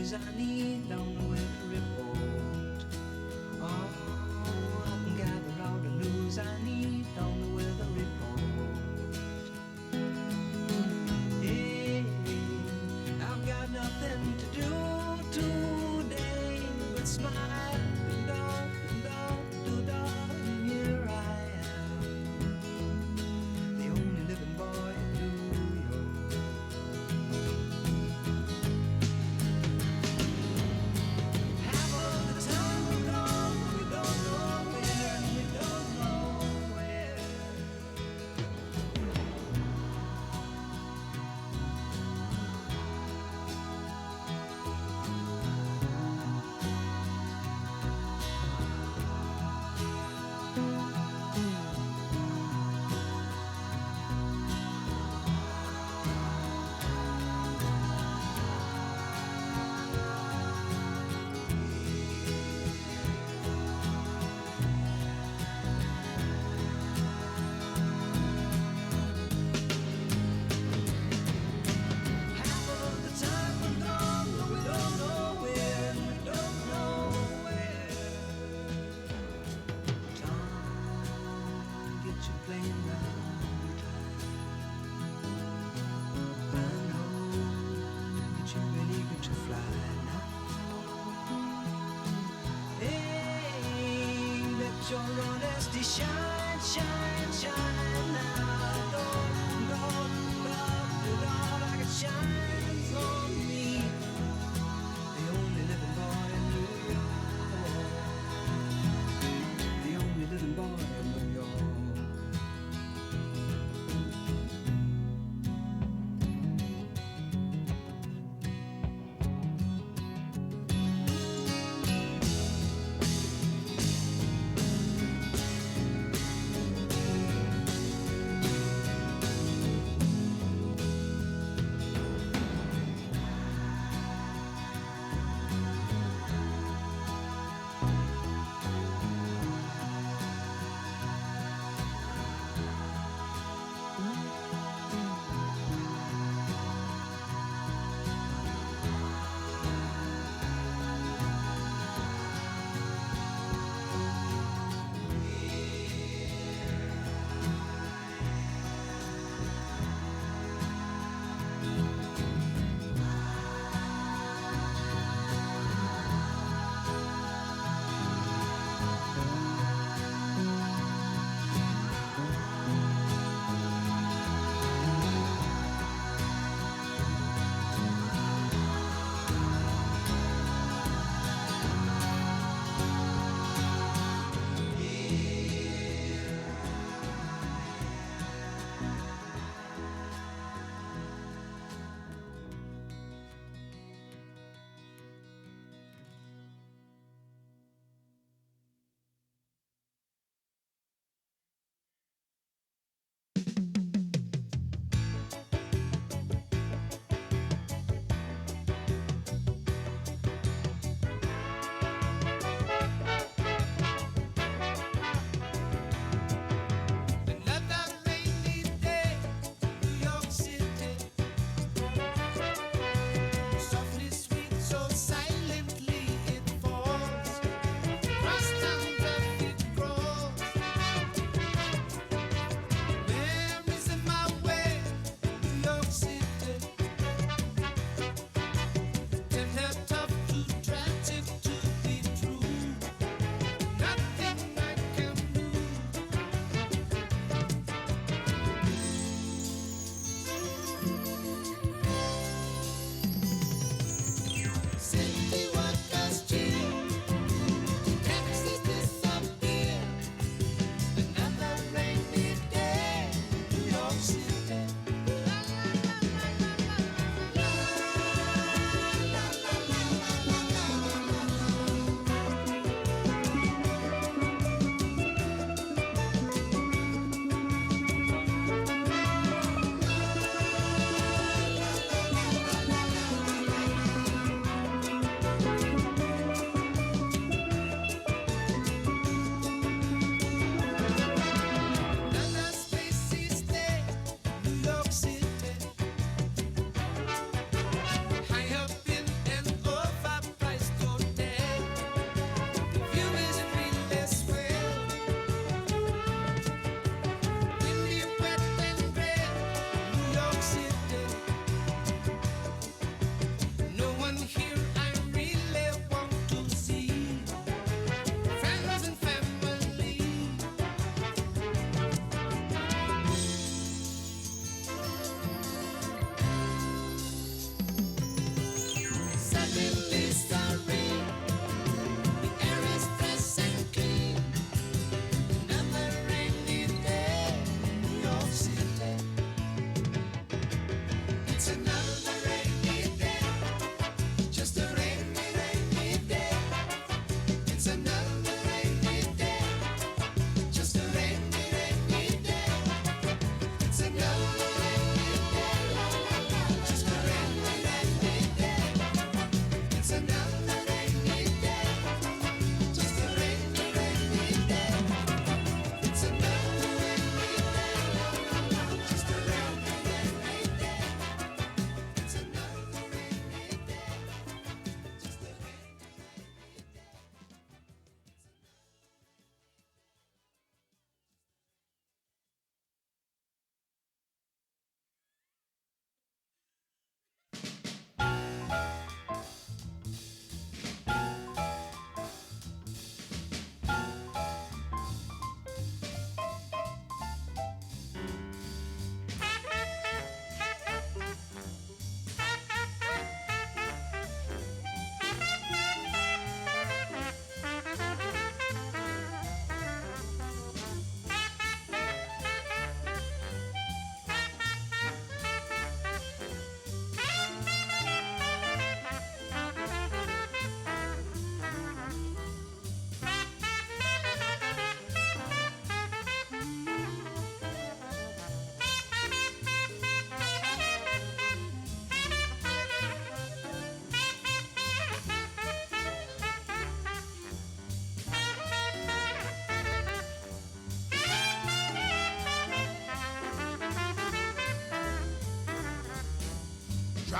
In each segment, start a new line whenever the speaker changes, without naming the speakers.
news I need on the weather report. Oh, I can gather all the news I need on the weather report. Hey, I've got nothing to do today but smile and and here I am, the only living boy in New York. Half of the time we're gone, we don't know where and we don't know where. Half of the time we're gone, but we don't know where and we don't know where. Time get you playing round time. I know that you've been eager to fly now. Hey, let your honesty shine, shine, shine now. Lord, like it shines on me, the only living boy in New York, the only living boy in New York.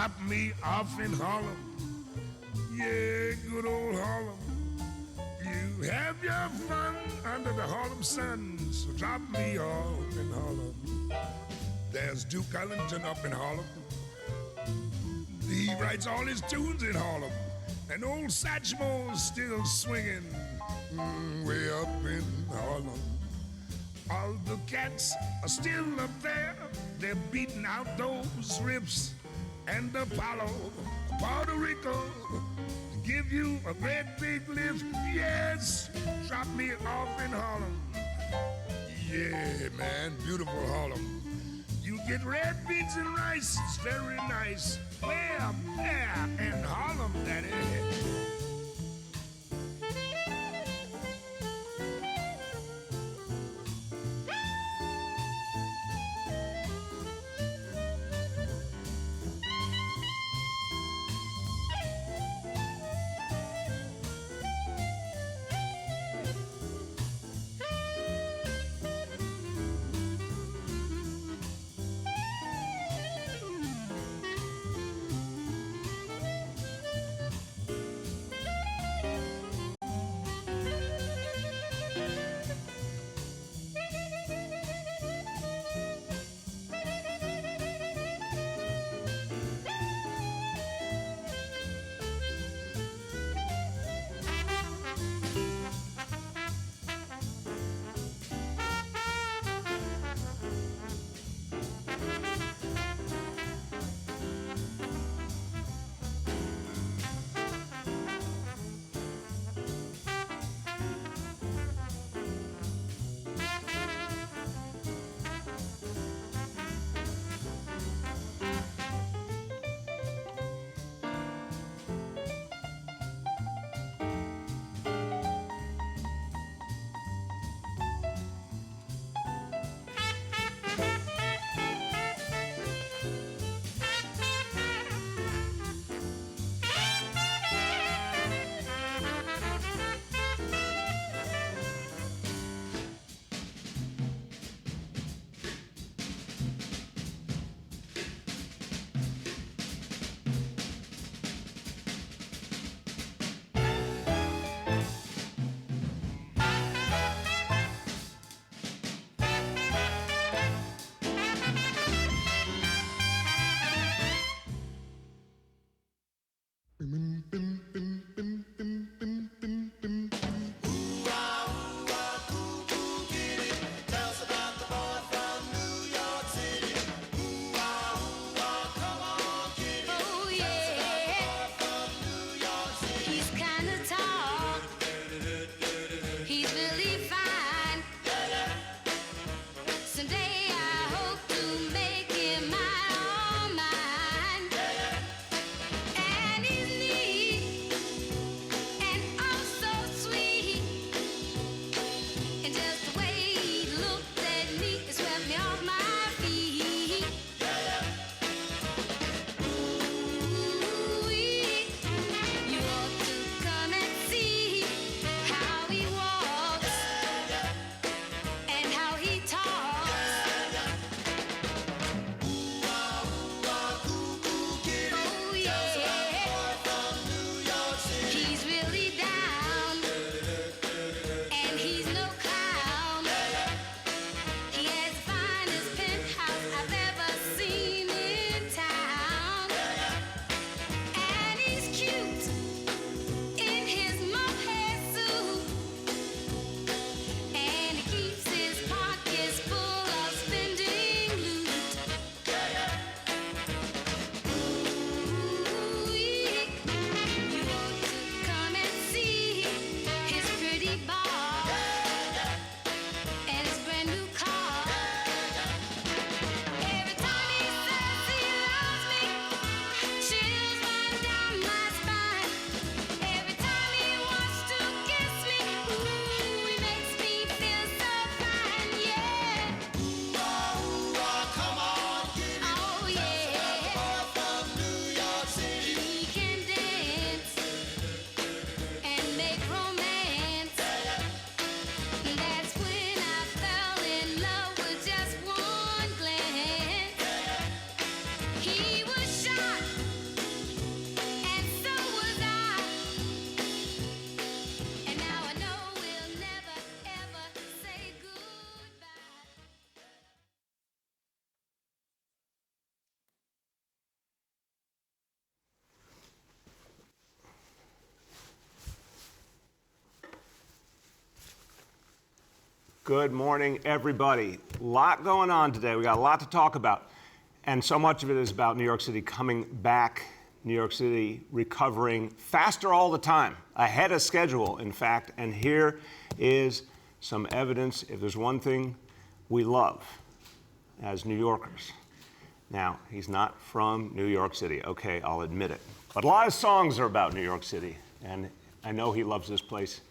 drop me off in Harlem. Yeah, good old Harlem. You have your fun under the Harlem sun, so drop me off in Harlem. There's Duke Ellington up in Harlem. He writes all his tunes in Harlem. And old Satchmo's still swinging way up in Harlem. All the cats are still up there. They're beating out those riffs. And Apollo, Puerto Rico, give you a great big lift. Yes, drop me off in Harlem. Yeah, man, beautiful Harlem. You get red beans and rice, it's very nice. Way up there in Harlem, that is.
And his knees Good morning, everybody. A lot going on today. We got a lot to talk about. And so much of it is about New York City coming back, New York City recovering faster all the time, ahead of schedule, in fact. And here is some evidence. If there's one thing we love as New Yorkers. Now, he's not from New York City. Okay, I'll admit it. But a lot of songs are about New York City. And I know he loves this place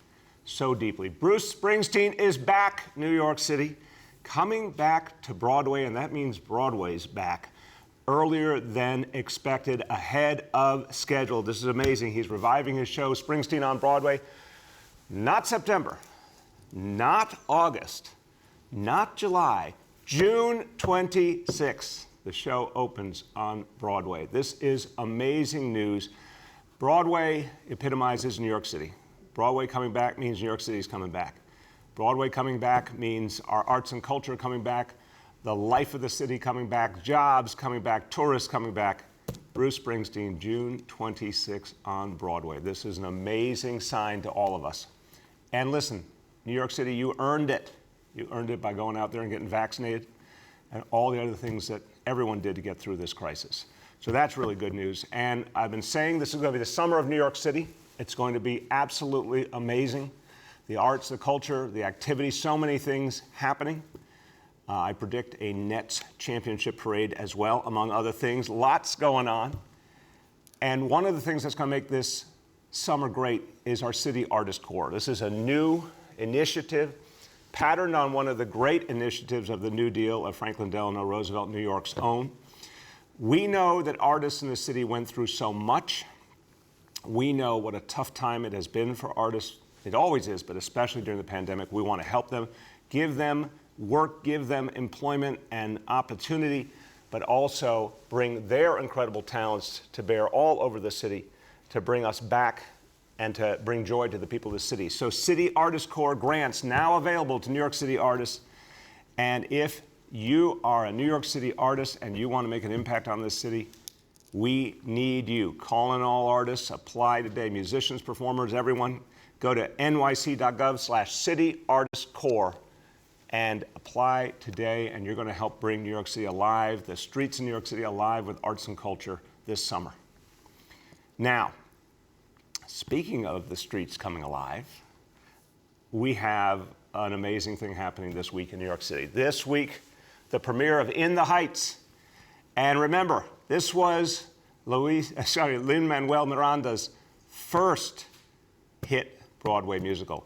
so deeply. Bruce Springsteen is back, New York City, coming back to Broadway, and that means Broadway's back, earlier than expected, ahead of schedule. This is amazing. He's reviving his show, Springsteen on Broadway. Not September, not August, not July, June 26th. The show opens on Broadway. This is amazing news. Broadway epitomizes New York City. Broadway coming back means New York City is coming back. Broadway coming back means our arts and culture coming back, the life of the city coming back, jobs coming back, tourists coming back. Bruce Springsteen, June 26 on Broadway. This is an amazing sign to all of us. And listen, New York City, you earned it. You earned it by going out there and getting vaccinated and all the other things that everyone did to get through this crisis. So that's really good news. And I've been saying this is going to be the summer of New York City. It's going to be absolutely amazing. The arts, the culture, the activity, so many things happening. I predict a Nets championship parade as well, among other things. Lots going on. And one of the things that's going to make this summer great is our City Artist Corps. This is a new initiative patterned on one of the great initiatives of the New Deal of Franklin Delano Roosevelt, New York's own. We know that artists in the city went through so much. We know what a tough time it has been for artists. It always is, but especially during the pandemic. We want to help them, give them work, give them employment and opportunity, but also bring their incredible talents to bear all over the city to bring us back and to bring joy to the people of the city. So City Artist Corps grants now available to New York City artists. And if you are a New York City artist and you want to make an impact on this city, we need you. Call in all artists, apply today, musicians, performers, everyone. Go to nyc.gov/cityartistcorps and apply today, and you're going to help bring New York City alive, the streets in New York City alive with arts and culture this summer. Now, speaking of the streets coming alive, we have an amazing thing happening this week in New York City. This week, the premiere of In the Heights. And remember, this was Lin-Manuel Miranda's first hit Broadway musical.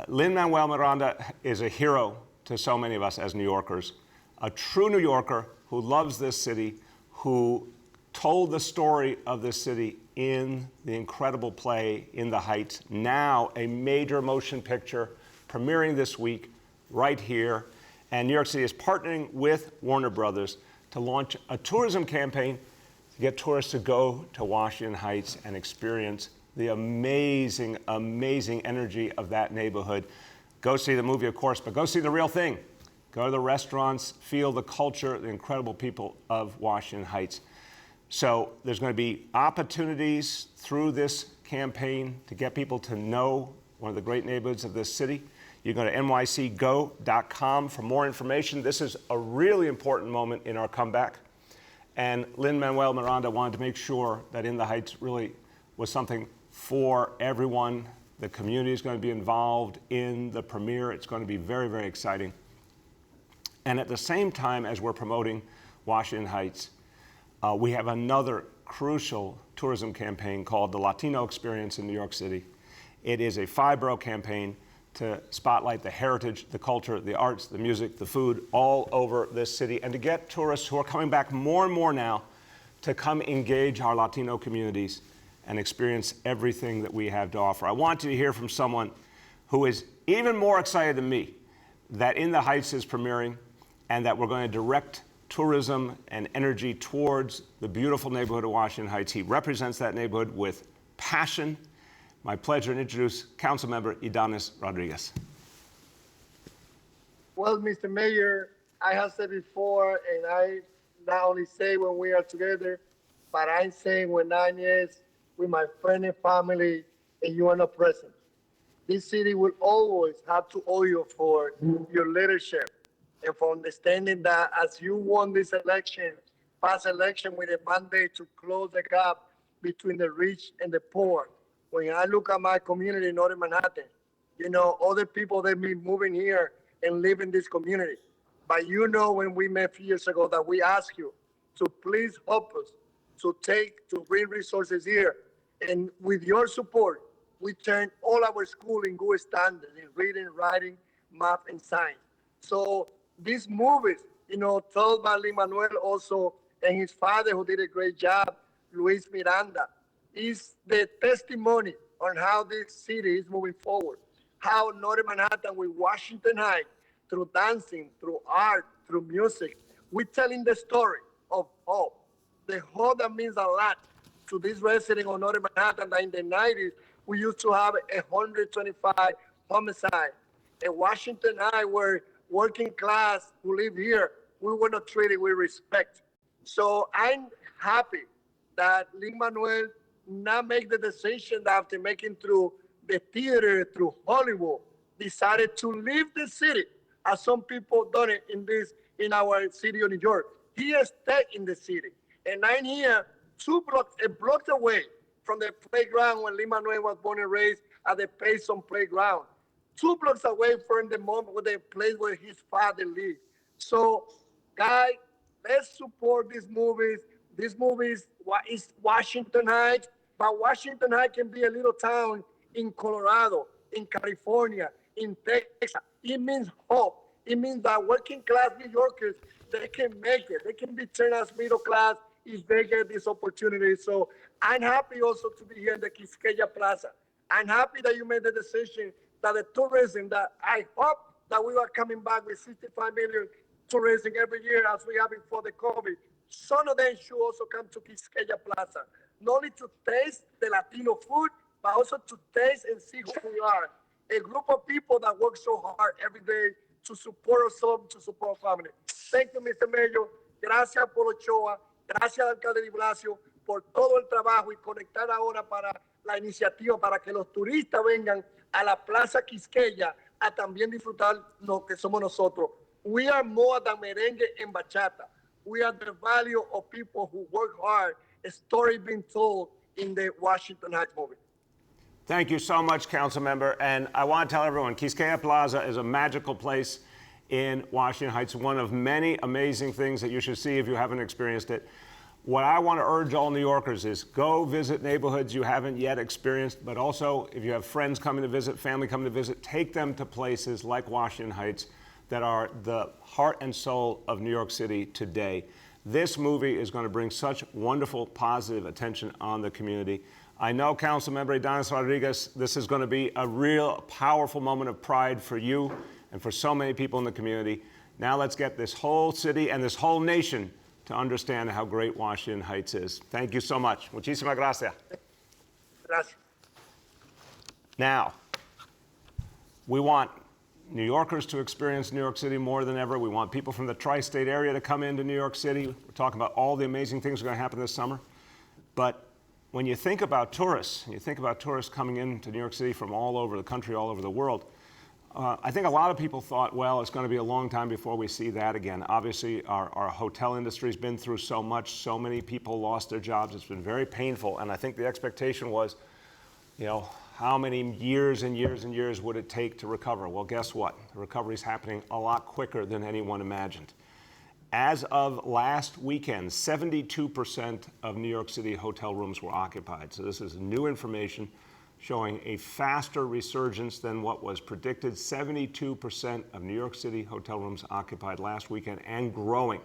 Lin-Manuel Miranda is a hero to so many of us as New Yorkers, a true New Yorker who loves this city, who told the story of this city in the incredible play In the Heights, now a major motion picture premiering this week right here. And New York City is partnering with Warner Brothers to launch a tourism campaign to get tourists to go to Washington Heights and experience the amazing, amazing energy of that neighborhood. Go see the movie, of course, but go see the real thing. Go to the restaurants, feel the culture, the incredible people of Washington Heights. So there's going to be opportunities through this campaign to get people to know one of the great neighborhoods of this city. You go to nycgo.com for more information. This is a really important moment in our comeback. And Lin-Manuel Miranda wanted to make sure that In the Heights really was something for everyone. The community is going to be involved in the premiere. It's going to be very, very exciting. And at the same time as we're promoting Washington Heights, we have another crucial tourism campaign called the Latino Experience in New York City. It is a 5-borough campaign to spotlight the heritage, the culture, the arts, the music, the food all over this city, and to get tourists who are coming back more and more now to come engage our Latino communities and experience everything that we have to offer. I want you to hear from someone who is even more excited than me that In the Heights is premiering and that we're going to direct tourism and energy towards the beautiful neighborhood of Washington Heights. He represents that neighborhood with passion. My pleasure to introduce Councilmember Ydanis Rodriguez.
Well, Mr. Mayor, I have said before, and I not only say when we are together, but I'm saying when I'm with my friend and family, and you are not present. this city will always have to owe you for your leadership and for understanding that as you won this election, past election with a mandate to close the gap between the rich and the poor. When I look at my community in Northern Manhattan, other people they've been moving here and live in this community. But when we met a few years ago that we asked you to please help us to bring resources here. And with your support, we turned all our school in good standards in reading, writing, math, and science. So these movies, told by Lin-Manuel also and his father who did a great job, Luis Miranda, is the testimony on how this city is moving forward. How Northern Manhattan with Washington Heights, through dancing, through art, through music, we're telling the story of hope. The hope that means a lot to this resident of Northern Manhattan that in the 90s, we used to have 125 homicides. In Washington Heights, where working class who live here, we were not treated with respect. So I'm happy that Lin-Manuel now make the decision that after making through the theater, through Hollywood, decided to leave the city, as some people done it in our city of New York. He has stayed in the city. And I'm here a block away from the playground when Lin-Manuel was born and raised at the Payson playground. 2 blocks away from the moment where the place where his father lived. So, guys, let's support these movies. This movie is Washington Heights, but Washington Heights can be a little town in Colorado, in California, in Texas. It means hope. It means that working class New Yorkers, they can make it. They can be turned as middle class if they get this opportunity. So I'm happy also to be here in the Quisqueya Plaza. I'm happy that you made the decision that the tourism, that I hope that we are coming back with 65 million tourism every year as we have before the COVID. Some of them should also come to Quisqueya Plaza, not only to taste the Latino food, but also to taste and see who we are. A group of people that work so hard every day to support us all, to support our family. Thank you, Mr. Mayor. Gracias por Ochoa. Gracias, alcalde de Blasio, por todo el trabajo y conectar ahora para la iniciativa para que los turistas vengan a la Plaza Quisqueya a también disfrutar lo que somos nosotros. We are more than merengue and bachata. We are the value of people who work hard, a story being told in the Washington Heights movie.
Thank you so much, Council Member. And I want to tell everyone, Quisqueya Plaza is a magical place in Washington Heights, one of many amazing things that you should see if you haven't experienced it. What I want to urge all New Yorkers is go visit neighborhoods you haven't yet experienced, but also if you have friends coming to visit, family coming to visit, take them to places like Washington Heights that are the heart and soul of New York City today. This movie is going to bring such wonderful, positive attention on the community. I know, Councilmember Adonis Rodriguez, this is going to be a real powerful moment of pride for you and for so many people in the community. Now let's get this whole city and this whole nation to understand how great Washington Heights is. Thank you so much. Muchísimas gracias.
Gracias.
Now, we want New Yorkers to experience New York City more than ever. We want people from the tri-state area to come into New York City. We're talking about all the amazing things that are going to happen this summer. But when you think about tourists, and you think about tourists coming into New York City from all over the country, all over the world, I think a lot of people thought, well, it's going to be a long time before we see that again. Obviously, our hotel industry's been through so much. So many people lost their jobs. It's been very painful. And I think the expectation was, how many years and years and years would it take to recover? Well, guess what? The recovery's happening a lot quicker than anyone imagined. As of last weekend, 72% of New York City hotel rooms were occupied. So this is new information showing a faster resurgence than what was predicted. 72% of New York City hotel rooms occupied last weekend and growing.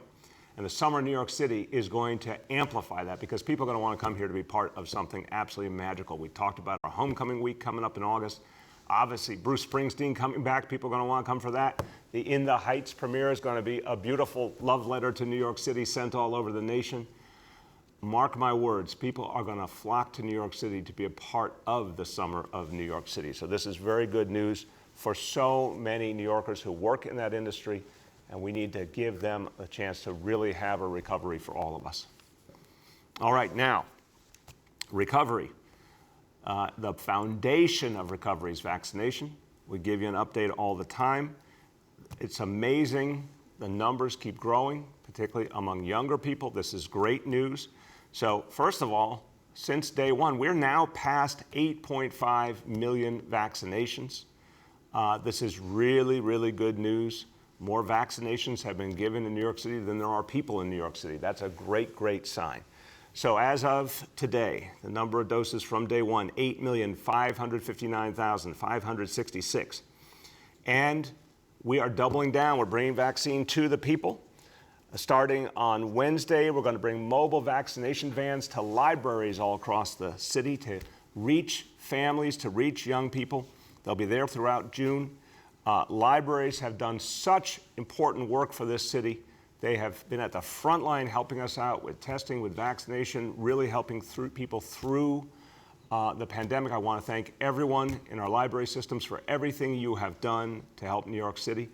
And the summer in New York City is going to amplify that because people are going to want to come here to be part of something absolutely magical. We talked about our homecoming week coming up in August. Obviously, Bruce Springsteen coming back. People are going to want to come for that. The In the Heights premiere is going to be a beautiful love letter to New York City sent all over the nation. Mark my words, people are going to flock to New York City to be a part of the summer of New York City. So this is very good news for so many New Yorkers who work in that industry, and we need to give them a chance to really have a recovery for all of us. All right, now, recovery. The foundation of recovery is vaccination. We give you an update all the time. It's amazing. The numbers keep growing, particularly among younger people. This is great news. So first of all, since day one, we're now past 8.5 million vaccinations. This is really, really good news. More vaccinations have been given in New York City than there are people in New York City. That's a great, great sign. So as of today, the number of doses from day one, 8,559,566. And we are doubling down. We're bringing vaccine to the people. Starting on Wednesday, we're going to bring mobile vaccination vans to libraries all across the city to reach families, to reach young people. They'll be there throughout June. Libraries have done such important work for this city. They have been at the front line helping us out with testing, with vaccination, really helping people through the pandemic. I want to thank everyone in our library systems for everything you have done to help New York City.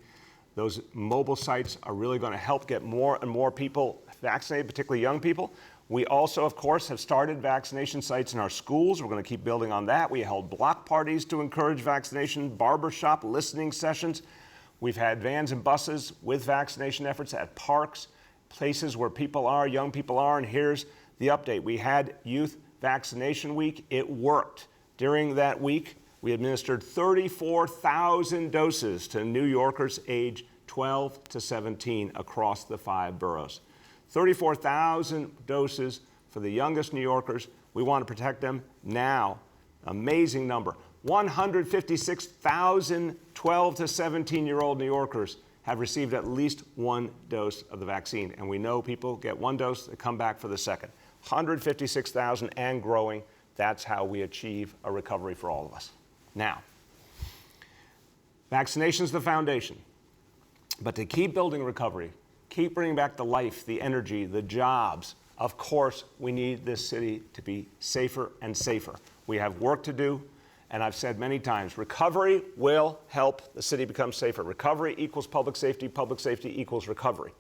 Those mobile sites are really going to help get more and more people vaccinated, particularly young people. We also, of course, have started vaccination sites in our schools. We're going to keep building on that. We held block parties to encourage vaccination, barbershop listening sessions. We've had vans and buses with vaccination efforts at parks, places where people are, young people are, and here's the update. We had Youth Vaccination Week. It worked. During that week, we administered 34,000 doses to New Yorkers age 12 to 17 across the 5 boroughs. 34,000 doses for the youngest New Yorkers. We want to protect them now. Amazing number. 156,000 12 to 17-year-old New Yorkers have received at least one dose of the vaccine. And we know people get one dose, they come back for the second. 156,000 and growing. That's how we achieve a recovery for all of us. Now, vaccination is the foundation. But to keep building recovery, keep bringing back the life, the energy, the jobs, of course, we need this city to be safer and safer. We have work to do, and I've said many times, recovery will help the city become safer. Recovery equals public safety equals recovery.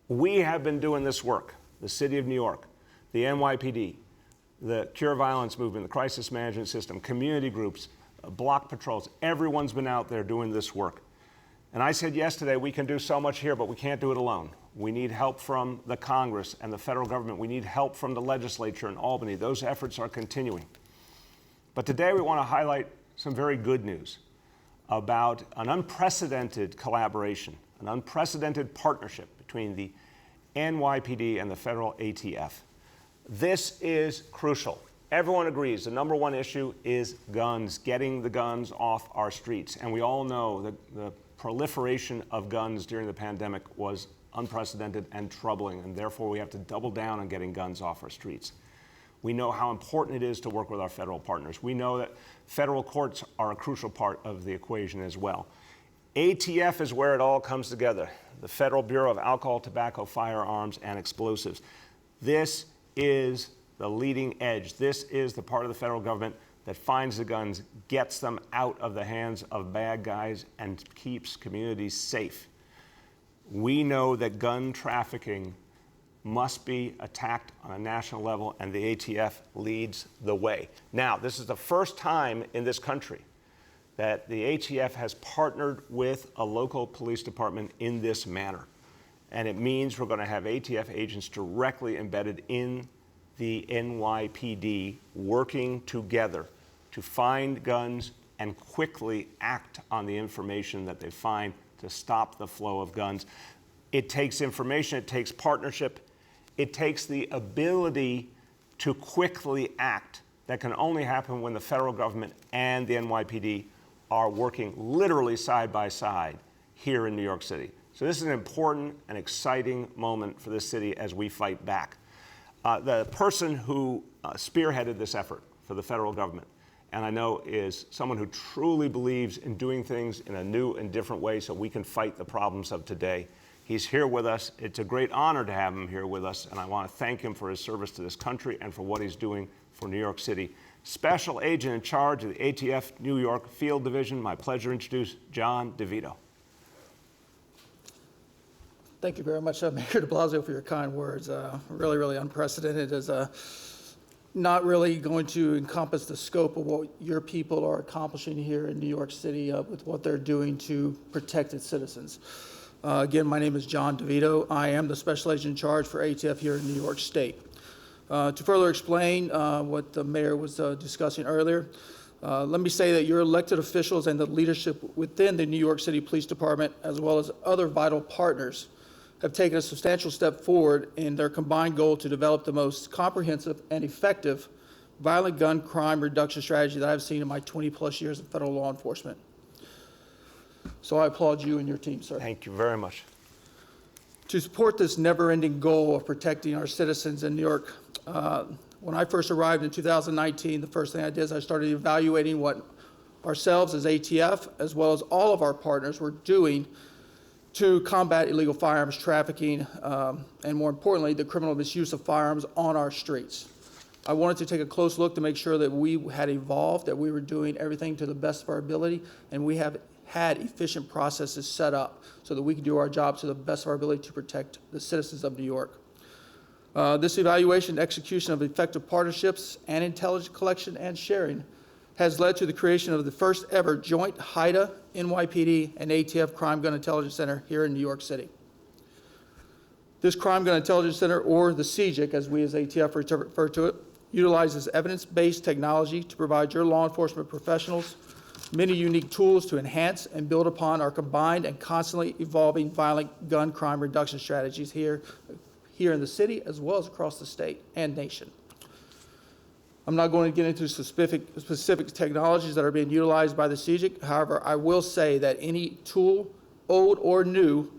We have been doing this work, the City of New York, the NYPD, the Cure Violence Movement, the Crisis Management System, community groups, block patrols. Everyone's been out there doing this work. And I said yesterday, we can do so much here, but we can't do it alone. We need help from the Congress and the federal government. We need help from the legislature in Albany. Those efforts are continuing. But today we want to highlight some very good news about an unprecedented collaboration, an unprecedented partnership between the NYPD and the federal ATF. This is crucial. Everyone agrees the number one issue is guns, getting the guns off our streets. And we all know that the proliferation of guns during the pandemic was unprecedented and troubling, and therefore we have to double down on getting guns off our streets. We know how important it is to work with our federal partners. We know that federal courts are a crucial part of the equation as well. ATF is where it all comes together, the Federal Bureau of Alcohol, Tobacco, Firearms, and Explosives. This is the leading edge. This is the part of the federal government that finds the guns, gets them out of the hands of bad guys, and keeps communities safe. We know that gun trafficking must be attacked on a national level, and the ATF leads the way. Now, this is the first time in this country that the ATF has partnered with a local police department in this manner. And it means we're going to have ATF agents directly embedded in the NYPD working together to find guns and quickly act on the information that they find to stop the flow of guns. It takes information, it takes partnership, it takes the ability to quickly act. That can only happen when the federal government and the NYPD are working literally side by side here in New York City. So this is an important and exciting moment for this city as we fight back. The person who spearheaded this effort for the federal government, and I know is someone who truly believes in doing things in a new and different way so we can fight the problems of today. He's here with us. It's a great honor to have him here with us, and I want to thank him for his service to this country and for what he's doing for New York City. Special Agent in charge of the ATF New York Field Division, my pleasure to introduce John DeVito.
Thank you very much, Mayor de Blasio, for your kind words. Really, really unprecedented. As not really going to encompass the scope of what your people are accomplishing here in New York City with what they're doing to protect its citizens. Again, my name is John DeVito. I am the special agent in charge for ATF here in New York State. To further explain what the mayor was discussing earlier, let me say that your elected officials and the leadership within the New York City Police Department, as well as other vital partners, have taken a substantial step forward in their combined goal to develop the most comprehensive and effective violent gun crime reduction strategy that I've seen in my 20-plus years of federal law enforcement. So I applaud you and your team, sir.
Thank you very much.
To support this never-ending goal of protecting our citizens in New York, when I first arrived in 2019, the first thing I did is I started evaluating what ourselves as ATF, as well as all of our partners, were doing to combat illegal firearms trafficking, and more importantly, the criminal misuse of firearms on our streets. I wanted to take a close look to make sure that we had evolved, that we were doing everything to the best of our ability, and we have had efficient processes set up so that we can do our job to the best of our ability to protect the citizens of New York. This evaluation and execution of effective partnerships and intelligence collection and sharing has led to the creation of the first ever joint HIDA, NYPD, and ATF Crime Gun Intelligence Center here in New York City. This Crime Gun Intelligence Center, or the CJIC as we as ATF refer to it, utilizes evidence-based technology to provide your law enforcement professionals many unique tools to enhance and build upon our combined and constantly evolving violent gun crime reduction strategies here in the city as well as across the state and nation. I'm not going to get into specific technologies that are being utilized by the CJIC. However, I will say that any tool, old or new,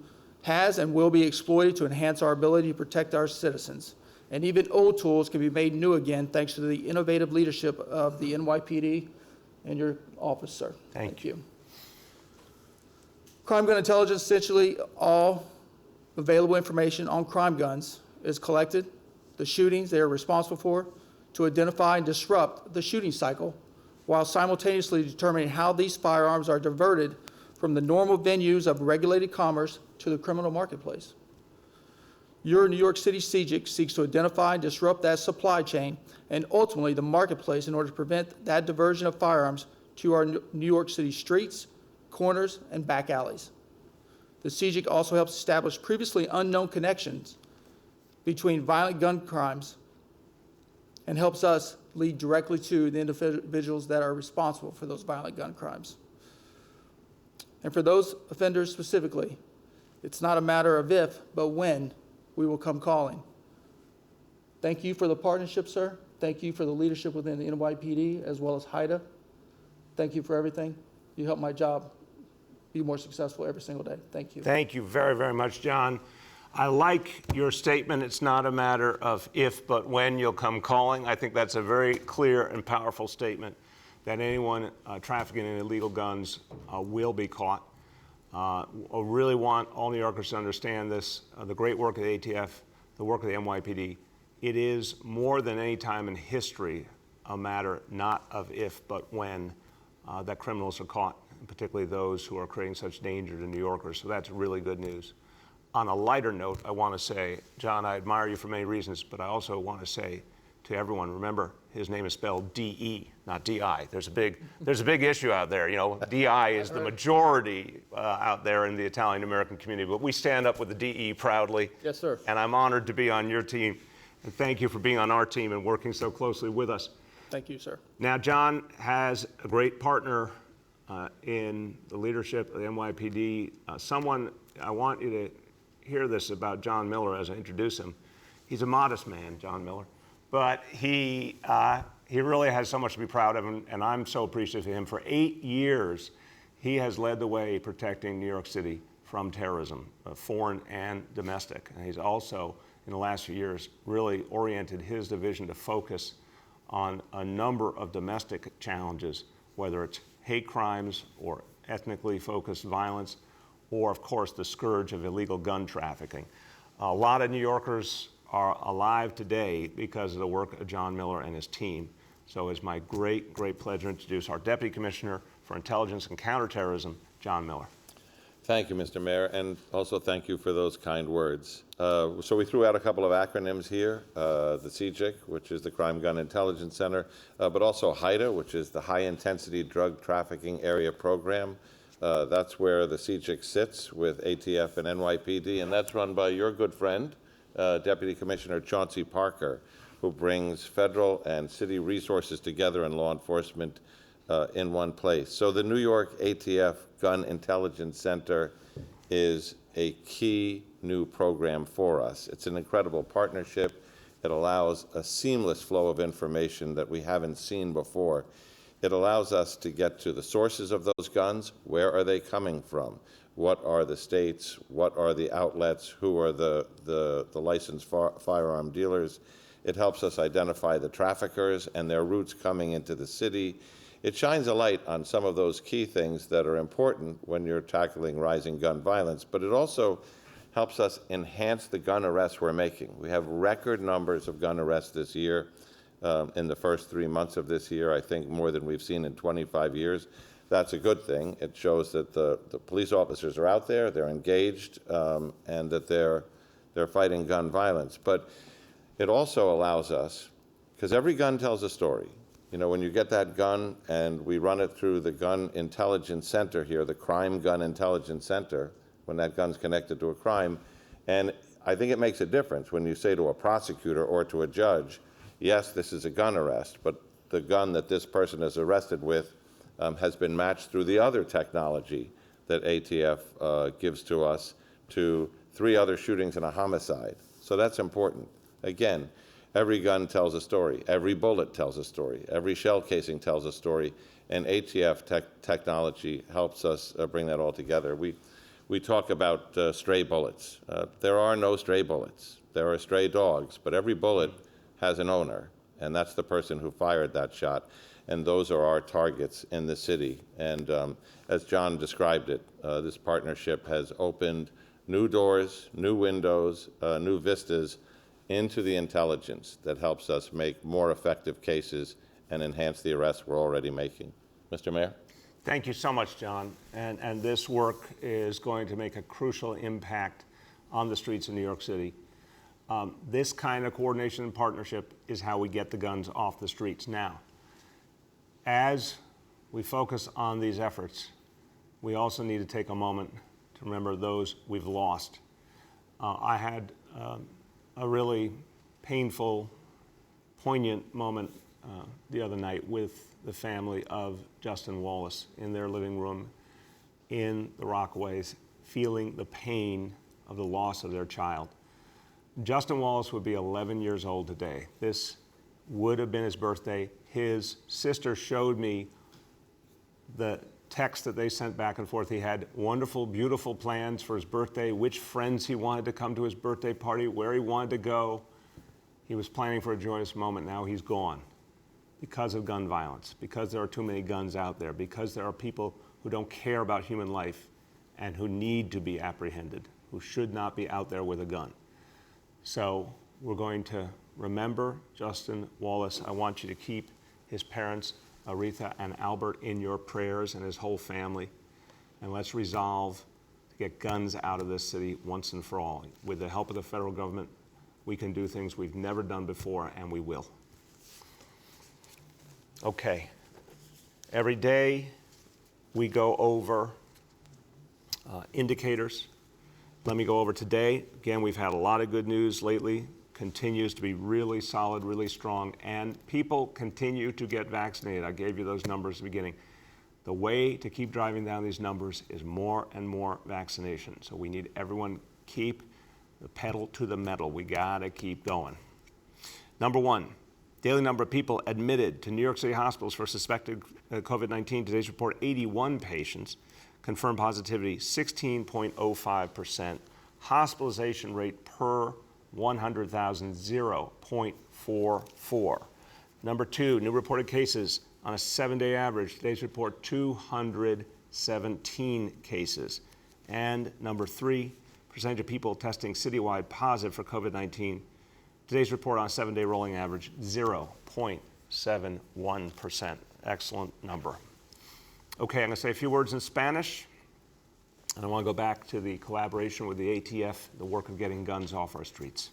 has and will be exploited to enhance our ability to protect our citizens. And even old tools can be made new again thanks to the innovative leadership of the NYPD and your office, sir.
Thank you.
Crime gun intelligence, essentially all available information on crime guns is collected, the shootings they are responsible for, to identify and disrupt the shooting cycle, while simultaneously determining how these firearms are diverted from the normal venues of regulated commerce to the criminal marketplace. Your New York City CJIC seeks to identify and disrupt that supply chain and ultimately the marketplace in order to prevent that diversion of firearms to our New York City streets, corners, and back alleys. The CJIC also helps establish previously unknown connections between violent gun crimes and helps us lead directly to the individuals that are responsible for those violent gun crimes. And for those offenders specifically, it's not a matter of if, but when we will come calling. Thank you for the partnership, sir. Thank you for the leadership within the NYPD as well as HIDA. Thank you for everything. You help my job be more successful every single day. Thank you.
Thank you very, very much, John. I like your statement, it's not a matter of if, but when you'll come calling. I think that's a very clear and powerful statement that anyone trafficking in illegal guns will be caught. I really want all New Yorkers to understand this, the great work of the ATF, the work of the NYPD. It is more than any time in history a matter not of if, but when that criminals are caught, and particularly those who are creating such danger to New Yorkers. So that's really good news. On a lighter note, I want to say, John, I admire you for many reasons, but I also want to say to everyone, remember, his name is spelled D-E, not D-I. There's a big issue out there. You know, D-I is the majority out there in the Italian-American community, but we stand up with the D-E proudly.
Yes, sir.
And I'm honored to be on your team, and thank you for being on our team and working so closely with us.
Thank you, sir.
Now, John has a great partner in the leadership of the NYPD. Someone, I want you to hear this about John Miller as I introduce him. He's a modest man, John Miller, but he really has so much to be proud of, and I'm so appreciative of him. For 8 years, he has led the way protecting New York City from terrorism, foreign and domestic. And he's also, in the last few years, really oriented his division to focus on a number of domestic challenges, whether it's hate crimes or ethnically focused violence, or of course the scourge of illegal gun trafficking. A lot of New Yorkers are alive today because of the work of John Miller and his team. So it's my great, great pleasure to introduce our Deputy Commissioner for Intelligence and Counterterrorism, John Miller.
Thank you, Mr. Mayor, and also thank you for those kind words. So we threw out a couple of acronyms here, the CJIC, which is the Crime Gun Intelligence Center, but also HIDA, which is the High Intensity Drug Trafficking Area Program. That's where the CJIC sits with ATF and NYPD, and that's run by your good friend, Deputy Commissioner Chauncey Parker, who brings federal and city resources together in law enforcement in one place. So the New York ATF Gun Intelligence Center is a key new program for us. It's an incredible partnership. It allows a seamless flow of information that we haven't seen before. It allows us to get to the sources of those guns. Where are they coming from? What are the states? What are the outlets? Who are the licensed firearm dealers? It helps us identify the traffickers and their routes coming into the city. It shines a light on some of those key things that are important when you're tackling rising gun violence, but it also helps us enhance the gun arrests we're making. We have record numbers of gun arrests this year. In the first 3 months of this year, I think more than we've seen in 25 years. That's a good thing. It shows that the police officers are out there, they're engaged, and that they're fighting gun violence. But it also allows us, because every gun tells a story. You know, when you get that gun and we run it through the Gun Intelligence Center here, the Crime Gun Intelligence Center, when that gun's connected to a crime, and I think it makes a difference when you say to a prosecutor or to a judge, yes, this is a gun arrest, but the gun that this person is arrested with has been matched through the other technology that ATF gives to us to 3 other shootings and a homicide. So that's important. Again, every gun tells a story. Every bullet tells a story. Every shell casing tells a story. And ATF technology helps us bring that all together. We talk about stray bullets. There are no stray bullets. There are stray dogs, but every bullet has an owner, and that's the person who fired that shot. And those are our targets in the city. And as John described it, this partnership has opened new doors, new windows, new vistas into the intelligence that helps us make more effective cases and enhance the arrests we're already making. Mr. Mayor?
Thank you so much, John. And this work is going to make a crucial impact on the streets of New York City. This kind of coordination and partnership is how we get the guns off the streets. Now, as we focus on these efforts, we also need to take a moment to remember those we've lost. I had a really painful, poignant moment the other night with the family of Justin Wallace in their living room in the Rockaways, feeling the pain of the loss of their child. Justin Wallace would be 11 years old today. This would have been his birthday. His sister showed me the text that they sent back and forth. He had wonderful, beautiful plans for his birthday, which friends he wanted to come to his birthday party, where he wanted to go. He was planning for a joyous moment. Now he's gone because of gun violence, because there are too many guns out there, because there are people who don't care about human life and who need to be apprehended, who should not be out there with a gun. So we're going to remember Justin Wallace. I want you to keep his parents, Aretha and Albert, in your prayers and his whole family. And let's resolve to get guns out of this city once and for all. With the help of the federal government, we can do things we've never done before, and we will. Okay. Every day we go over indicators. Let me go over today. Again, we've had a lot of good news lately. Continues to be really solid, really strong, and people continue to get vaccinated. I gave you those numbers at the beginning. The way to keep driving down these numbers is more and more vaccination. So we need everyone keep the pedal to the metal. We gotta keep going. Number 1, daily number of people admitted to New York City hospitals for suspected COVID-19. Today's report, 81 patients. Confirmed positivity, 16.05%. Hospitalization rate per 100,000, 0.44. Number 2, new reported cases on a 7-day average. Today's report, 217 cases. And number 3, percentage of people testing citywide positive for COVID-19. Today's report on a 7-day rolling average, 0.71%. Excellent number. Okay, I'm going to say a few words in Spanish. And I want to go back to the collaboration with the ATF, the work of getting guns off our streets.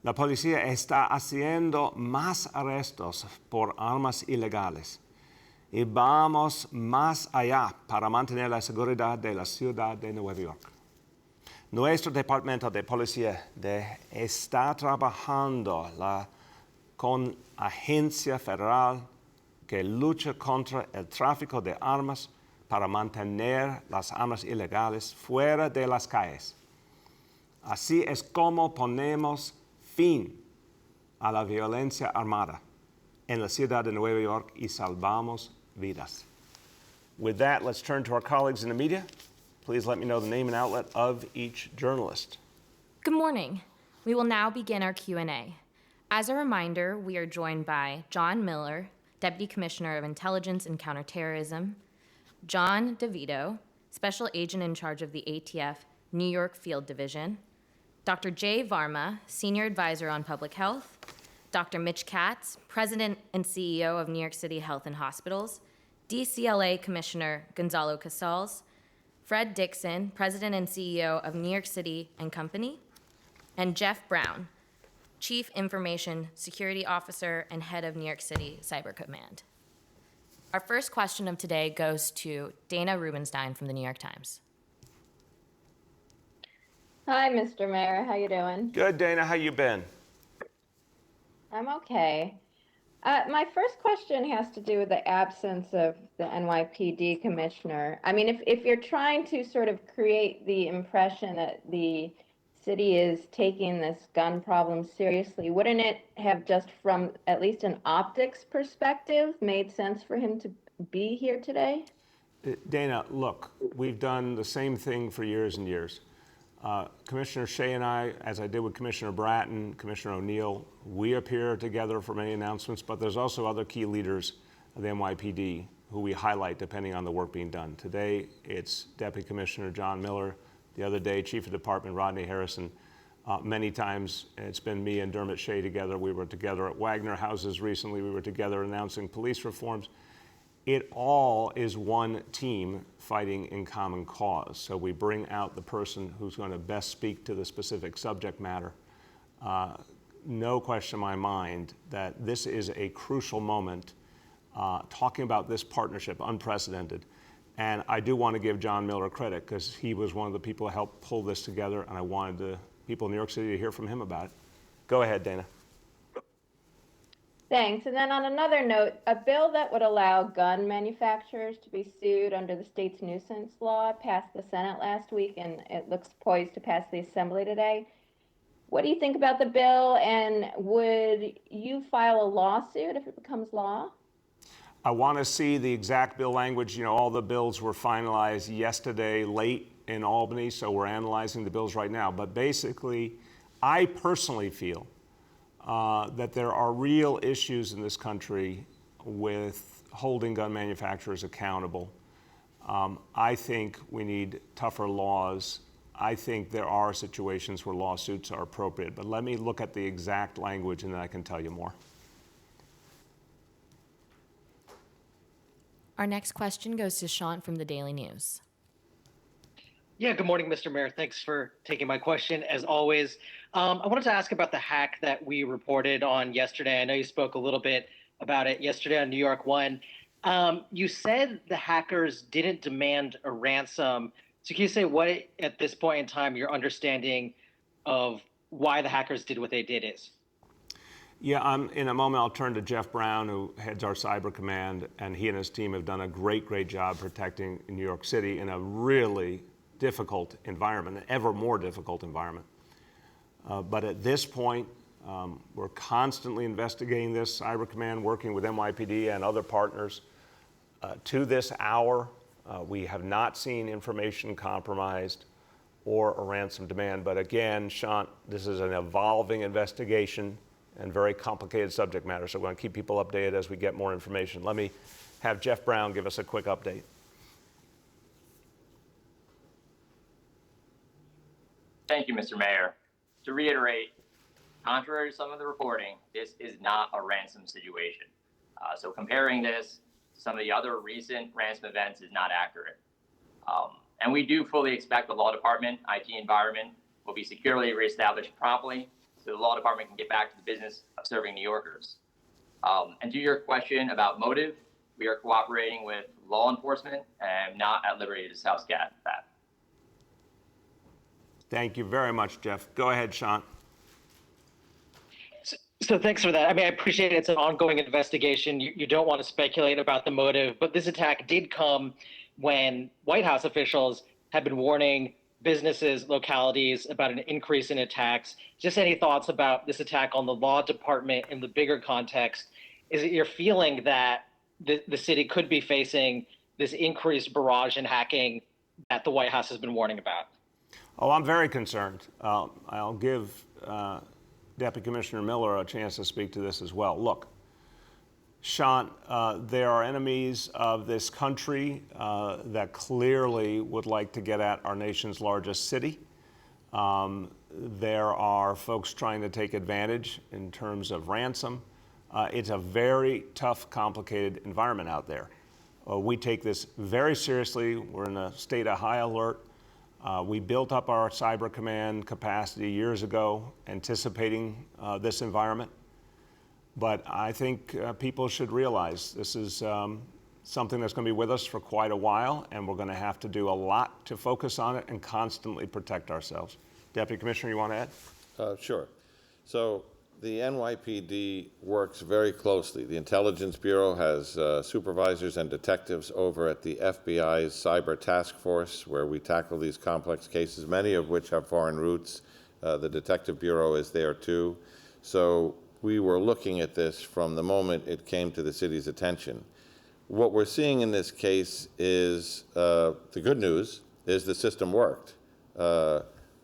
La policía está haciendo más arrestos por armas ilegales y vamos más allá para mantener la seguridad de la ciudad de Nueva York. Nuestro departamento de policía está trabajando con agencia federal que lucha contra el tráfico de armas para mantener las armas ilegales fuera de las calles. Así es como ponemos fin a la violencia armada en la ciudad de Nueva York y salvamos vidas. With that, let's turn to our colleagues in the media. Please let me know the name and outlet of each journalist.
Good morning. We will now begin our Q&A. As a reminder, we are joined by John Miller, Deputy Commissioner of Intelligence and Counterterrorism, John DeVito, Special Agent in charge of the ATF New York Field Division, Dr. Jay Varma, Senior Advisor on Public Health, Dr. Mitch Katz, President and CEO of New York City Health and Hospitals, DCLA Commissioner Gonzalo Casals, Fred Dixon, President and CEO of New York City and Company, and Jeff Brown, Chief Information Security Officer and Head of New York City Cyber Command. Our first question of today goes to Dana Rubenstein from the New York Times.
Hi, Mr. Mayor. How you doing?
Good, Dana. How you been?
I'm okay. My first question has to do with the absence of the NYPD commissioner. I mean, if you're trying to sort of create the impression that the city is taking this gun problem seriously, wouldn't it have, just from at least an optics perspective, made sense for him to be here today?
Dana, look, we've done the same thing for years and years. Commissioner Shea and I, as I did with Commissioner Bratton, Commissioner O'Neill, we appear together for many announcements, but there's also other key leaders of the NYPD who we highlight depending on the work being done. Today, it's Deputy Commissioner John Miller. The other day, Chief of Department Rodney Harrison. Many times, it's been me and Dermot Shea together. We were together at Wagner Houses recently. We were together announcing police reforms. It all is one team fighting in common cause. So we bring out the person who's going to best speak to the specific subject matter. No question in my mind that this is a crucial moment talking about this partnership, unprecedented. And I do want to give John Miller credit because he was one of the people who helped pull this together, and I wanted the people in New York City to hear from him about it. Go ahead, Dana.
Thanks. And then on another note, a bill that would allow gun manufacturers to be sued under the state's nuisance law passed the Senate last week, and it looks poised to pass the Assembly today. What do you think about the bill, and would you file a lawsuit if it becomes law?
I want to see the exact bill language. You know, all the bills were finalized yesterday late in Albany, so we're analyzing the bills right now. But basically, I personally feel that there are real issues in this country with holding gun manufacturers accountable. I think we need tougher laws. I think there are situations where lawsuits are appropriate. But let me look at the exact language, and then I can tell you more.
Our next question goes to Sean from the Daily News.
Yeah, good morning, Mr. Mayor. Thanks for taking my question, as always. I wanted to ask about the hack that we reported on yesterday. I know you spoke a little bit about it yesterday on New York One. You said the hackers didn't demand a ransom. So can you say what, at this point in time, your understanding of why the hackers did what they did is?
Yeah, in a moment, I'll turn to Jeff Brown, who heads our cyber command, and he and his team have done a great job protecting New York City in a really difficult environment, an ever more difficult environment. But at this point, we're constantly investigating this. Cyber Command working with NYPD and other partners. To this hour, we have not seen information compromised or a ransom demand. But again, Sean, this is an evolving investigation and very complicated subject matter. So we're going to keep people updated as we get more information. Let me have Jeff Brown give us a quick update.
Thank you, Mr. Mayor. To reiterate, contrary to some of the reporting, this is not a ransom situation. So comparing this to some of the other recent ransom events is not accurate. And we do fully expect the law department, IT environment will be securely reestablished promptly so the law department can get back to the business of serving New Yorkers. And to your question about motive, we are cooperating with law enforcement and not at liberty to discuss that.
Thank you very much, Jeff. Go ahead, Sean.
So thanks for that. I mean, I appreciate it's an ongoing investigation. You don't want to speculate about the motive, but this attack did come when White House officials have been warning businesses, localities about an increase in attacks. Just any thoughts about this attack on the law department in the bigger context? Is it your feeling that the city could be facing this increased barrage and hacking that the White House has been warning about?
Oh, I'm very concerned. I'll give Deputy Commissioner Miller a chance to speak to this as well. Look, Sean, there are enemies of this country that clearly would like to get at our nation's largest city. There are folks trying to take advantage in terms of ransom. It's a very tough, complicated environment out there. We take this very seriously. We're in a state of high alert. We built up our cyber command capacity years ago, anticipating this environment. But I think people should realize this is something that's going to be with us for quite a while, and we're going to have to do a lot to focus on it and constantly protect ourselves. Deputy Commissioner, you want to add?
Sure. So the NYPD works very closely. The Intelligence Bureau has supervisors and detectives over at the FBI's Cyber Task Force, where we tackle these complex cases, many of which have foreign roots. The Detective Bureau is there too. So we were looking at this from the moment it came to the city's attention. What we're seeing in this case is, the good news is the system worked.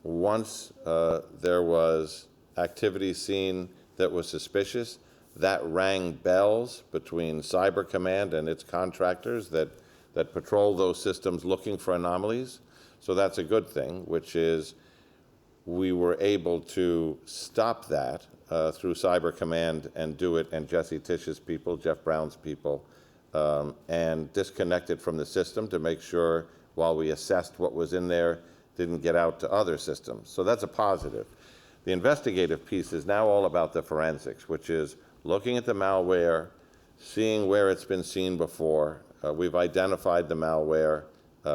Once there was activity seen that was suspicious, that rang bells between Cyber Command and its contractors that patrol those systems looking for anomalies. So that's a good thing, which is we were able to stop that through Cyber Command and do it, and Jesse Tisch's people, Jeff Brown's people, and disconnect it from the system to make sure while we assessed what was in there, didn't get out to other systems. So that's a positive. The investigative piece is now all about the forensics, which is looking at the malware, seeing where it's been seen before. We've identified the malware.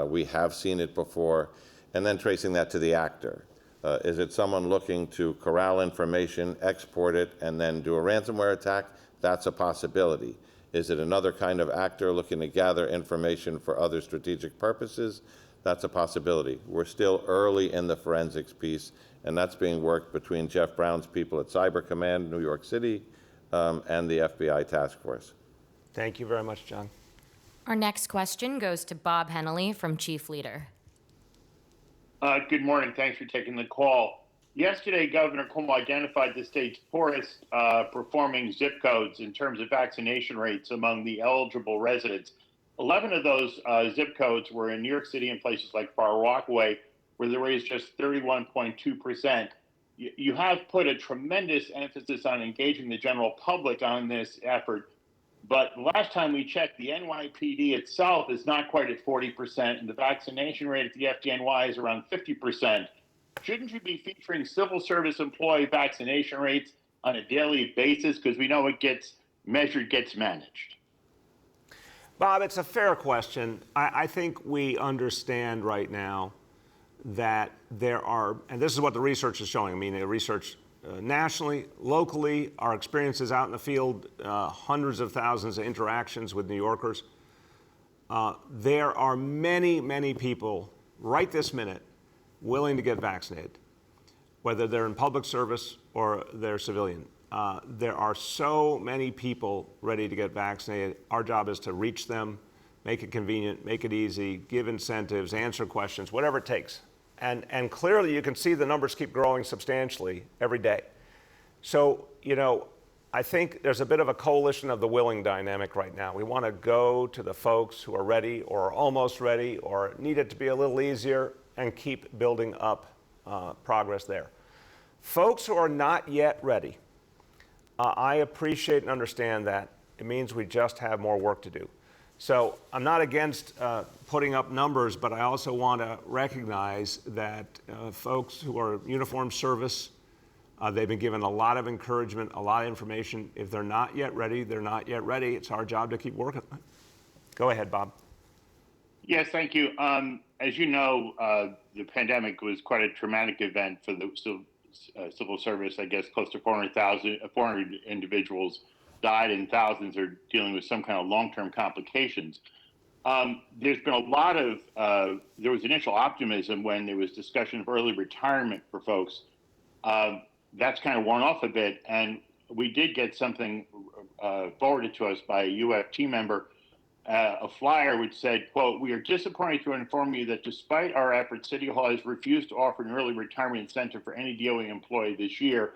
We have seen it before, and then tracing that to the actor. Is it someone looking to corral information, export it, and then do a ransomware attack? That's a possibility. Is it another kind of actor looking to gather information for other strategic purposes? That's a possibility. We're still early in the forensics piece, and that's being worked between Jeff Brown's people at Cyber Command, New York City, and the FBI task force.
Thank you very much, John.
Our next question goes to Bob Hennelly from Chief Leader.
Good morning. Thanks for taking the call. Yesterday, Governor Cuomo identified the state's poorest performing zip codes in terms of vaccination rates among the eligible residents. 11 of those zip codes were in New York City and places like Far Rockaway, where the rate is just 31.2%. You have put a tremendous emphasis on engaging the general public on this effort, but last time we checked, the NYPD itself is not quite at 40%, and the vaccination rate at the FDNY is around 50%. Shouldn't you be featuring civil service employee vaccination rates on a daily basis? Because we know it gets measured, gets managed.
Bob, it's a fair question. I think we understand right now that there are, and this is what the research is showing. I mean, the research nationally, locally, our experiences out in the field, hundreds of thousands of interactions with New Yorkers. There are many, many people right this minute willing to get vaccinated, whether they're in public service or they're civilian. There are so many people ready to get vaccinated. Our job is to reach them, make it convenient, make it easy, give incentives, answer questions, whatever it takes. And clearly you can see the numbers keep growing substantially every day. So, you know, I think there's a bit of a coalition of the willing dynamic right now. We want to go to the folks who are ready or are almost ready or need it to be a little easier and keep building up progress there. Folks who are not yet ready, I appreciate and understand that. It means we just have more work to do. So I'm not against putting up numbers, but I also want to recognize that folks who are uniformed service, they've been given a lot of encouragement, a lot of information. If they're not yet ready, they're not yet ready. It's our job to keep working. Go ahead, Bob.
Yes, thank you. As you know, the pandemic was quite a traumatic event for the civil service. I guess close to 400 individuals died and thousands are dealing with some kind of long-term complications. There's been a lot of, there was initial optimism when there was discussion of early retirement for folks. That's kind of worn off a bit, and we did get something forwarded to us by a UFT member, a flyer which said, quote, "We are disappointed to inform you that despite our efforts, City Hall has refused to offer an early retirement incentive for any DOE employee this year.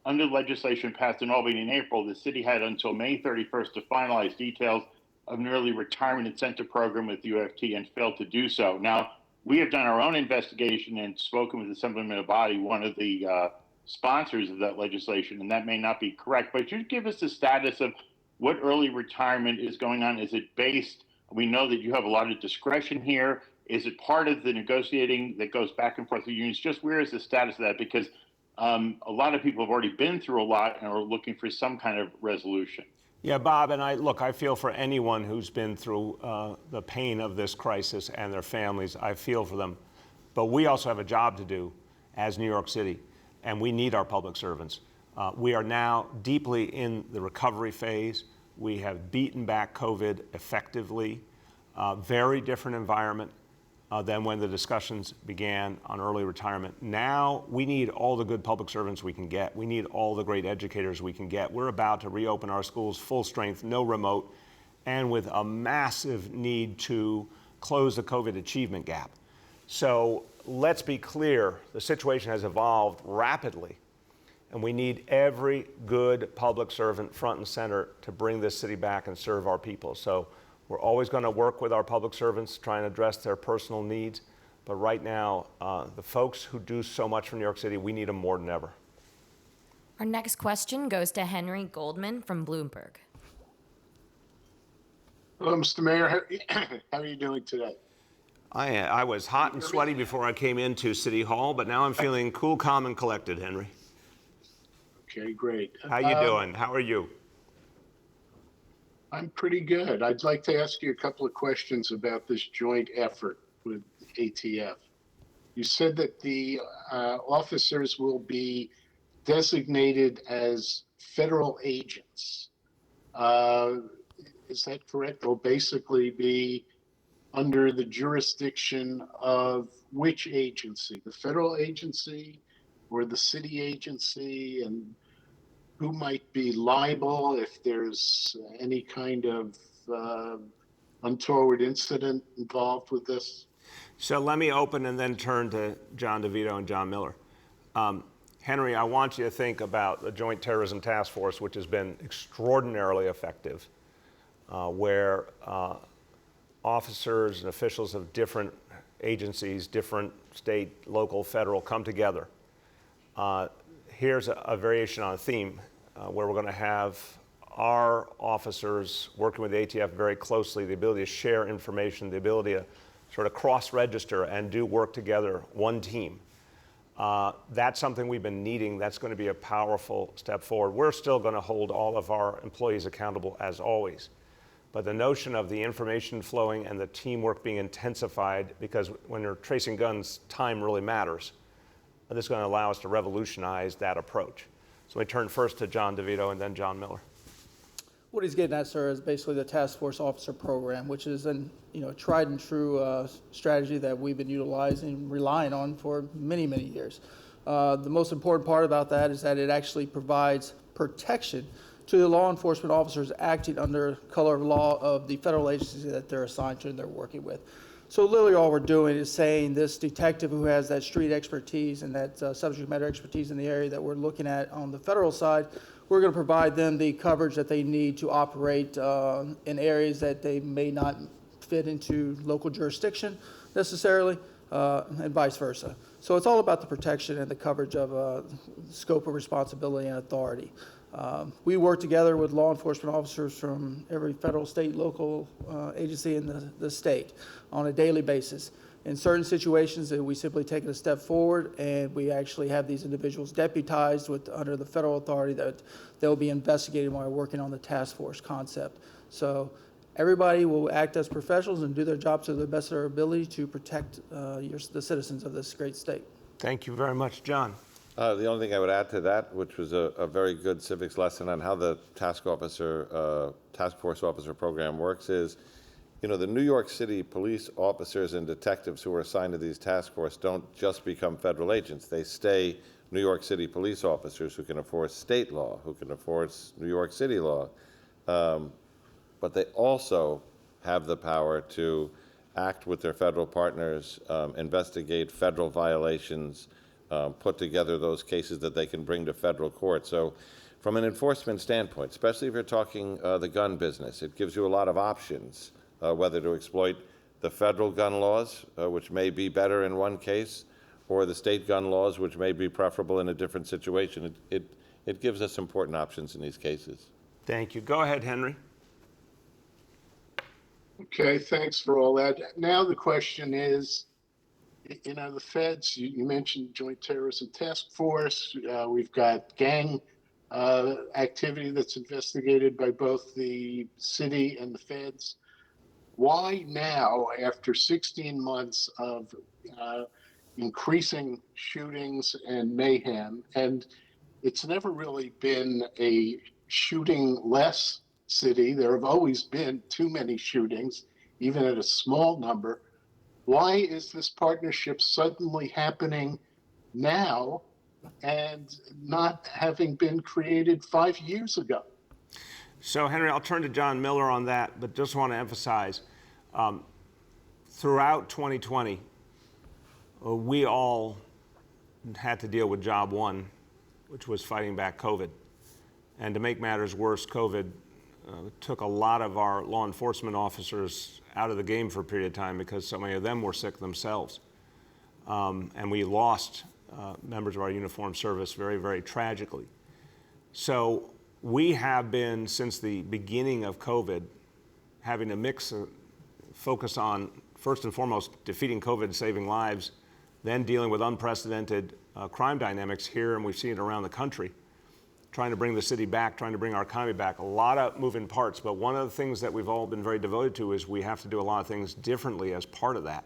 Under legislation passed in Albany in April, the city had until May 31st to finalize details of an early retirement incentive program with UFT and failed to do so." Now, we have done our own investigation and spoken with the Assemblyman of Body, one of the sponsors of that legislation, and that may not be correct. But you give us the status of what early retirement is going on. Is it based? We know that you have a lot of discretion here. Is it part of the negotiating that goes back and forth with unions? Just where is the status of that? Because a lot of people have already been through a lot and are looking for some kind of resolution.
Yeah, Bob, and I feel for anyone who's been through the pain of this crisis and their families. I feel for them. But we also have a job to do as New York City, and we need our public servants. We are now deeply in the recovery phase. We have beaten back COVID effectively. Very different environment than when the discussions began on early retirement. Now we need all the good public servants we can get. We need all the great educators we can get. We're about to reopen our schools full strength, no remote, and with a massive need to close the COVID achievement gap. So let's be clear, the situation has evolved rapidly, and we need every good public servant front and center to bring this city back and serve our people. So we're always going to work with our public servants, try and address their personal needs. But right now, the folks who do so much for New York City, we need them more than ever.
Our next question goes to Henry Goldman from Bloomberg.
Hello, Mr. Mayor. How are you doing today?
I was hot and sweaty before I came into City Hall, but now I'm feeling cool, calm, and collected, Henry.
Okay, great.
How you doing? How are you?
I'm pretty good. I'd like to ask you a couple of questions about this joint effort with ATF. You said that the officers will be designated as federal agents. Is that correct? They'll basically be under the jurisdiction of which agency? The federal agency or the city agency? And who might be liable if there's any kind of untoward incident involved with this?
So let me open and then turn to John DeVito and John Miller. Henry, I want you to think about the Joint Terrorism Task Force, which has been extraordinarily effective, where officers and officials of different agencies, different state, local, federal, come together. Here's a variation on a theme where we're going to have our officers working with the ATF very closely, the ability to share information, the ability to sort of cross-register and do work together, one team. That's something we've been needing. That's going to be a powerful step forward. We're still going to hold all of our employees accountable as always. But the notion of the information flowing and the teamwork being intensified, because when you're tracing guns, time really matters. This is going to allow us to revolutionize that approach. So we turn first to John DeVito and then John Miller.
What he's getting at, sir, is basically the task force officer program, which is a tried and true strategy that we've been utilizing, relying on for many, many years. The most important part about that is that it actually provides protection to the law enforcement officers acting under color of law of the federal agency that they're assigned to and they're working with. So literally all we're doing is saying this detective who has that street expertise and that subject matter expertise in the area that we're looking at on the federal side, we're going to provide them the coverage that they need to operate in areas that they may not fit into local jurisdiction necessarily, and vice versa. So it's all about the protection and the coverage of scope of responsibility and authority. We work together with law enforcement officers from every federal, state, local agency in the state on a daily basis. In certain situations, we simply take it a step forward, and we actually have these individuals deputized under the federal authority that they'll be investigating while working on the task force concept. So everybody will act as professionals and do their jobs to the best of their ability to protect the citizens of this great state.
Thank you very much, John.
The only thing I would add to that, which was a very good civics lesson on how the task force officer program works, is, you know, the New York City police officers and detectives who are assigned to these task force don't just become federal agents. They stay New York City police officers who can enforce state law, who can enforce New York City law. But they also have the power to act with their federal partners, investigate federal violations, put together those cases that they can bring to federal court. So from an enforcement standpoint, especially if you're talking the gun business, it gives you a lot of options, whether to exploit the federal gun laws, which may be better in one case, or the state gun laws, which may be preferable in a different situation. It gives us important options in these cases.
Thank you. Go ahead, Henry.
Okay, thanks for all that. Now the question is, you know, the feds, you mentioned Joint Terrorism Task Force. We've got gang activity that's investigated by both the city and the feds. Why now, after 16 months of increasing shootings and mayhem, and it's never really been a shooting less city. There have always been too many shootings, even at a small number. Why is this partnership suddenly happening now and not having been created 5 years ago?
So, Henry, I'll turn to John Miller on that, but just want to emphasize, throughout 2020, we all had to deal with job one, which was fighting back COVID. And to make matters worse, COVID took a lot of our law enforcement officers out of the game for a period of time because so many of them were sick themselves. And we lost members of our uniformed service very, very tragically. So we have been, since the beginning of COVID, having a focus on, first and foremost, defeating COVID, saving lives, then dealing with unprecedented crime dynamics here, and we've seen it around the country, trying to bring the city back, trying to bring our economy back. A lot of moving parts, but one of the things that we've all been very devoted to is we have to do a lot of things differently as part of that.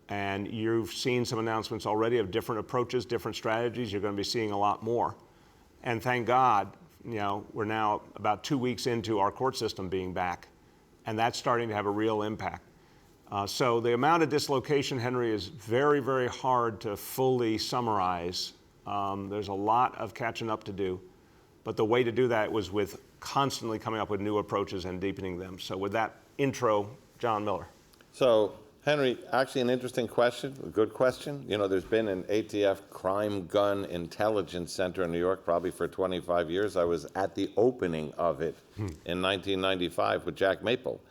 And you've seen some announcements already of different approaches, different strategies. You're going to be seeing a lot more. And thank God, you know, we're now about 2 weeks into our court system being back, and that's starting to have a real impact. So the amount of dislocation, Henry, is very, very hard to fully summarize. There's a lot of catching up to do, but the way to do that was with constantly coming up with new approaches and deepening them. So with that intro, John Miller.
So, Henry, actually an interesting question, a good question. You know, there's been an ATF Crime Gun Intelligence Center in New York probably for 25 years. I was at the opening of it in 1995 with Jack Maple.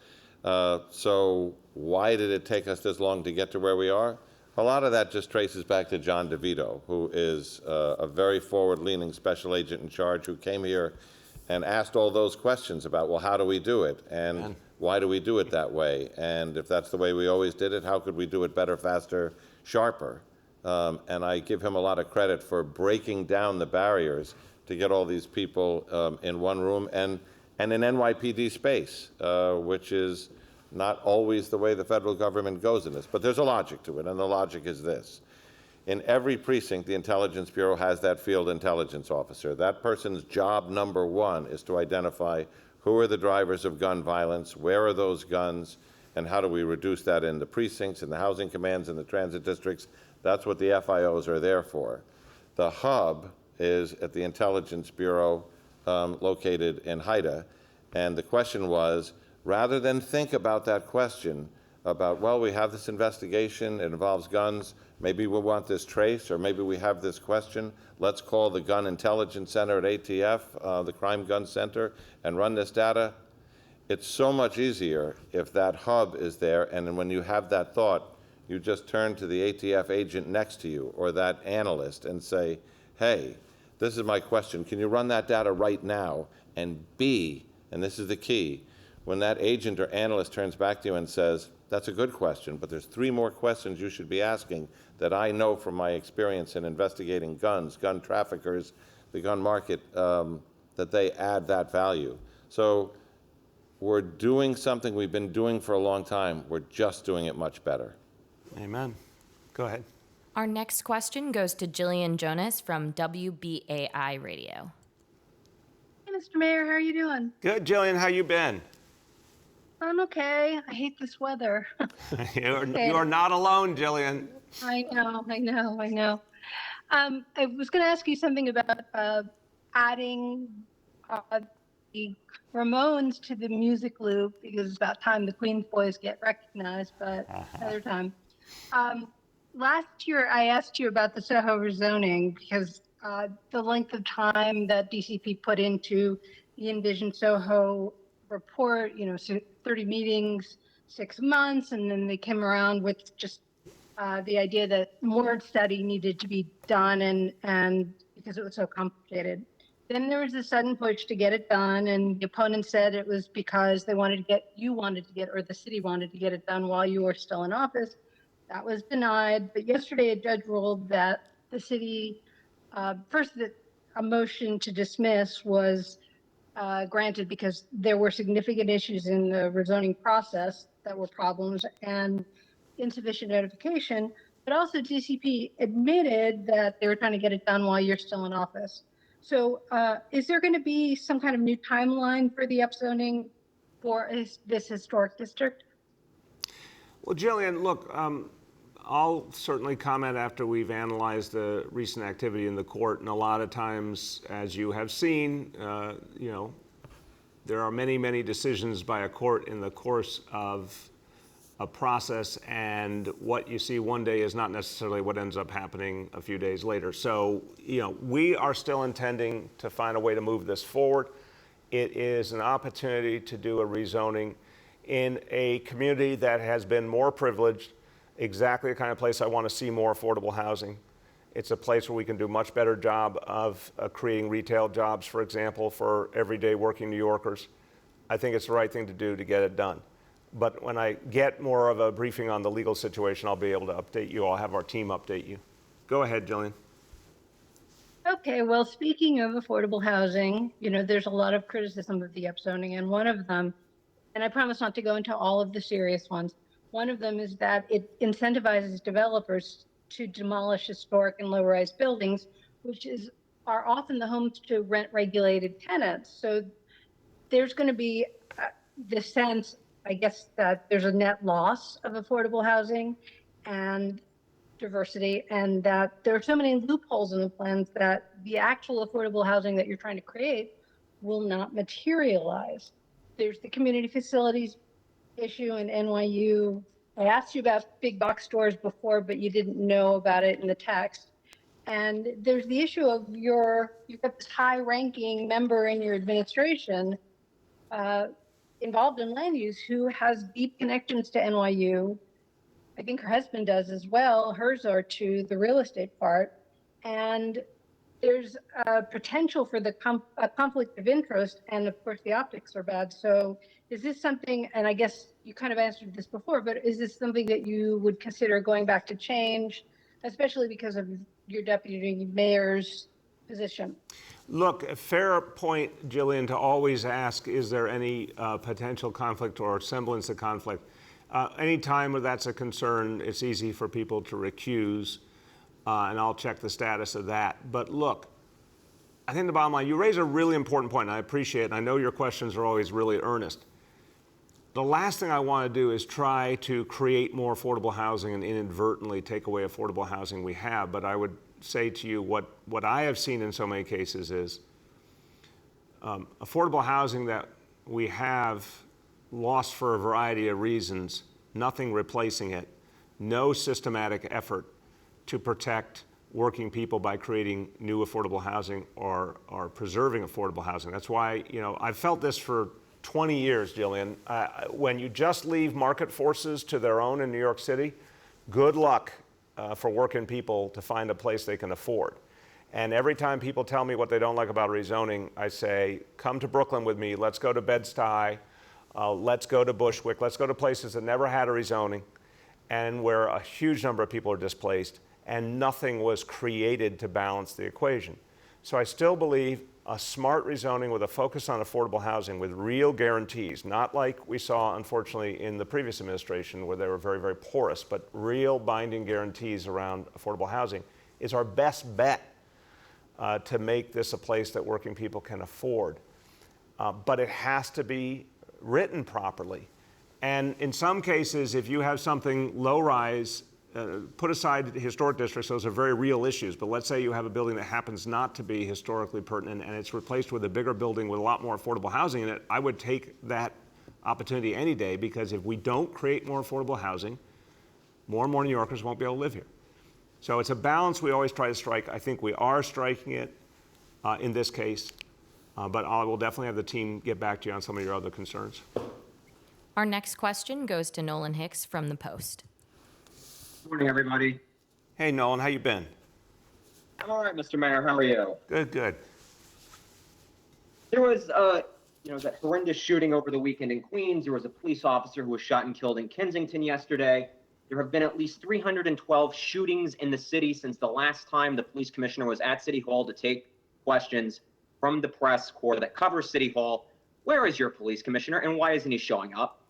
So why did it take us this long to get to where we are? A lot of that just traces back to John DeVito, who is a very forward-leaning special agent in charge who came here and asked all those questions about, well, how do we do it? And why do we do it that way? And if that's the way we always did it, how could we do it better, faster, sharper? And I give him a lot of credit for breaking down the barriers to get all these people in one room and an NYPD space, which is not always the way the federal government goes in this. But there's a logic to it, and the logic is this. In every precinct, the Intelligence Bureau has that field intelligence officer. That person's job number one is to identify who are the drivers of gun violence, where are those guns, and how do we reduce that in the precincts, in the housing commands, in the transit districts. That's what the FIOs are there for. The hub is at the Intelligence Bureau located in Haida, and the question was, rather than think about that question about, well, we have this investigation, it involves guns, maybe we want this trace, or maybe we have this question, let's call the Gun Intelligence Center at ATF, the Crime Gun Center, and run this data. It's so much easier if that hub is there, and then when you have that thought, you just turn to the ATF agent next to you or that analyst and say, hey, this is my question, can you run that data right now? And B, and this is the key, when that agent or analyst turns back to you and says, that's a good question, but there's 3 more questions you should be asking that I know from my experience in investigating guns, gun traffickers, the gun market, that they add that value. So we're doing something we've been doing for a long time. We're just doing it much better.
Amen. Go ahead.
Our next question goes to Jillian Jonas from WBAI Radio.
Hey, Mr. Mayor, how are you doing?
Good, Jillian. How you been?
I'm okay. I hate this weather.
You're not alone, Jillian.
I know. I was going to ask you something about adding the Ramones to the music loop, because it's about time the Queen boys get recognized, but another time. Last year, I asked you about the Soho rezoning because the length of time that DCP put into the Envision Soho report, 30 meetings, 6 months, and then they came around with just the idea that more study needed to be done, and because it was so complicated. Then there was a sudden push to get it done, and the opponent said it was because they wanted to get, or the city wanted to get it done while you were still in office. That was denied. But yesterday, a judge ruled that the city, first, that a motion to dismiss was granted because there were significant issues in the rezoning process that were problems and insufficient notification. But also, DCP admitted that they were trying to get it done while you're still in office. So is there going to be some kind of new timeline for the upzoning for this historic district?
Well, Jillian, look, I'll certainly comment after we've analyzed the recent activity in the court. And a lot of times, as you have seen, there are many, many decisions by a court in the course of a process, and what you see one day is not necessarily what ends up happening a few days later. So, we are still intending to find a way to move this forward. It is an opportunity to do a rezoning in a community that has been more privileged, exactly the kind of place I want to see more affordable housing. It's a place where we can do a much better job of creating retail jobs, for example, for everyday working New Yorkers. I think it's the right thing to do to get it done. But when I get more of a briefing on the legal situation, I'll be able to update you. I'll have our team update you. Go ahead, Jillian.
Okay, well, speaking of affordable housing, there's a lot of criticism of the upzoning, and one of them, and I promise not to go into all of the serious ones, one of them is that it incentivizes developers to demolish historic and low-rise buildings, which are often the homes to rent-regulated tenants. So there's going to be this sense, I guess, that there's a net loss of affordable housing and diversity, and that there are so many loopholes in the plans that the actual affordable housing that you're trying to create will not materialize. There's the community facilities issue in NYU. I asked you about big box stores before, but you didn't know about it in the text. And there's the issue of you've got this high-ranking member in your administration involved in land use who has deep connections to NYU. I think her husband does as well. Hers are to the real estate part. And there's a potential for a conflict of interest. And of course, the optics are bad. So is this something, and I guess you kind of answered this before, but is this something that you would consider going back to change, especially because of your deputy mayor's position?
Look, a fair point, Jillian, to always ask, is there any potential conflict or semblance of conflict? Anytime where that's a concern, it's easy for people to recuse, and I'll check the status of that. But look, I think the bottom line, you raise a really important point, and I appreciate it, and I know your questions are always really earnest. The last thing I want to do is try to create more affordable housing and inadvertently take away affordable housing we have, but I would say to you what I have seen in so many cases is affordable housing that we have lost for a variety of reasons, nothing replacing it, no systematic effort to protect working people by creating new affordable housing or preserving affordable housing. That's why, I've felt this for 20 years, Jillian. When you just leave market forces to their own in New York City, good luck for working people to find a place they can afford. And every time people tell me what they don't like about rezoning, I say, come to Brooklyn with me. Let's go to Bed-Stuy. Let's go to Bushwick. Let's go to places that never had a rezoning and where a huge number of people are displaced and nothing was created to balance the equation. So I still believe a smart rezoning with a focus on affordable housing with real guarantees, not like we saw, unfortunately, in the previous administration where they were very, very porous, but real binding guarantees around affordable housing is our best bet to make this a place that working people can afford. But it has to be written properly. And in some cases, if you have something low-rise, put aside historic districts, those are very real issues, but let's say you have a building that happens not to be historically pertinent and it's replaced with a bigger building with a lot more affordable housing in it, I would take that opportunity any day, because if we don't create more affordable housing, more and more New Yorkers won't be able to live here. So it's a balance we always try to strike. I think we are striking it in this case, but I will definitely have the team get back to you on some of your other concerns.
Our next question goes to Nolan Hicks from The Post.
Good morning, everybody.
Hey, Nolan, how you been?
I'm all right, Mr. Mayor. How are you?
Good, good.
There was, that horrendous shooting over the weekend in Queens. There was a police officer who was shot and killed in Kensington yesterday. There have been at least 312 shootings in the city since the last time the police commissioner was at City Hall to take questions from the press corps that covers City Hall. Where is your police commissioner, and why isn't he showing up?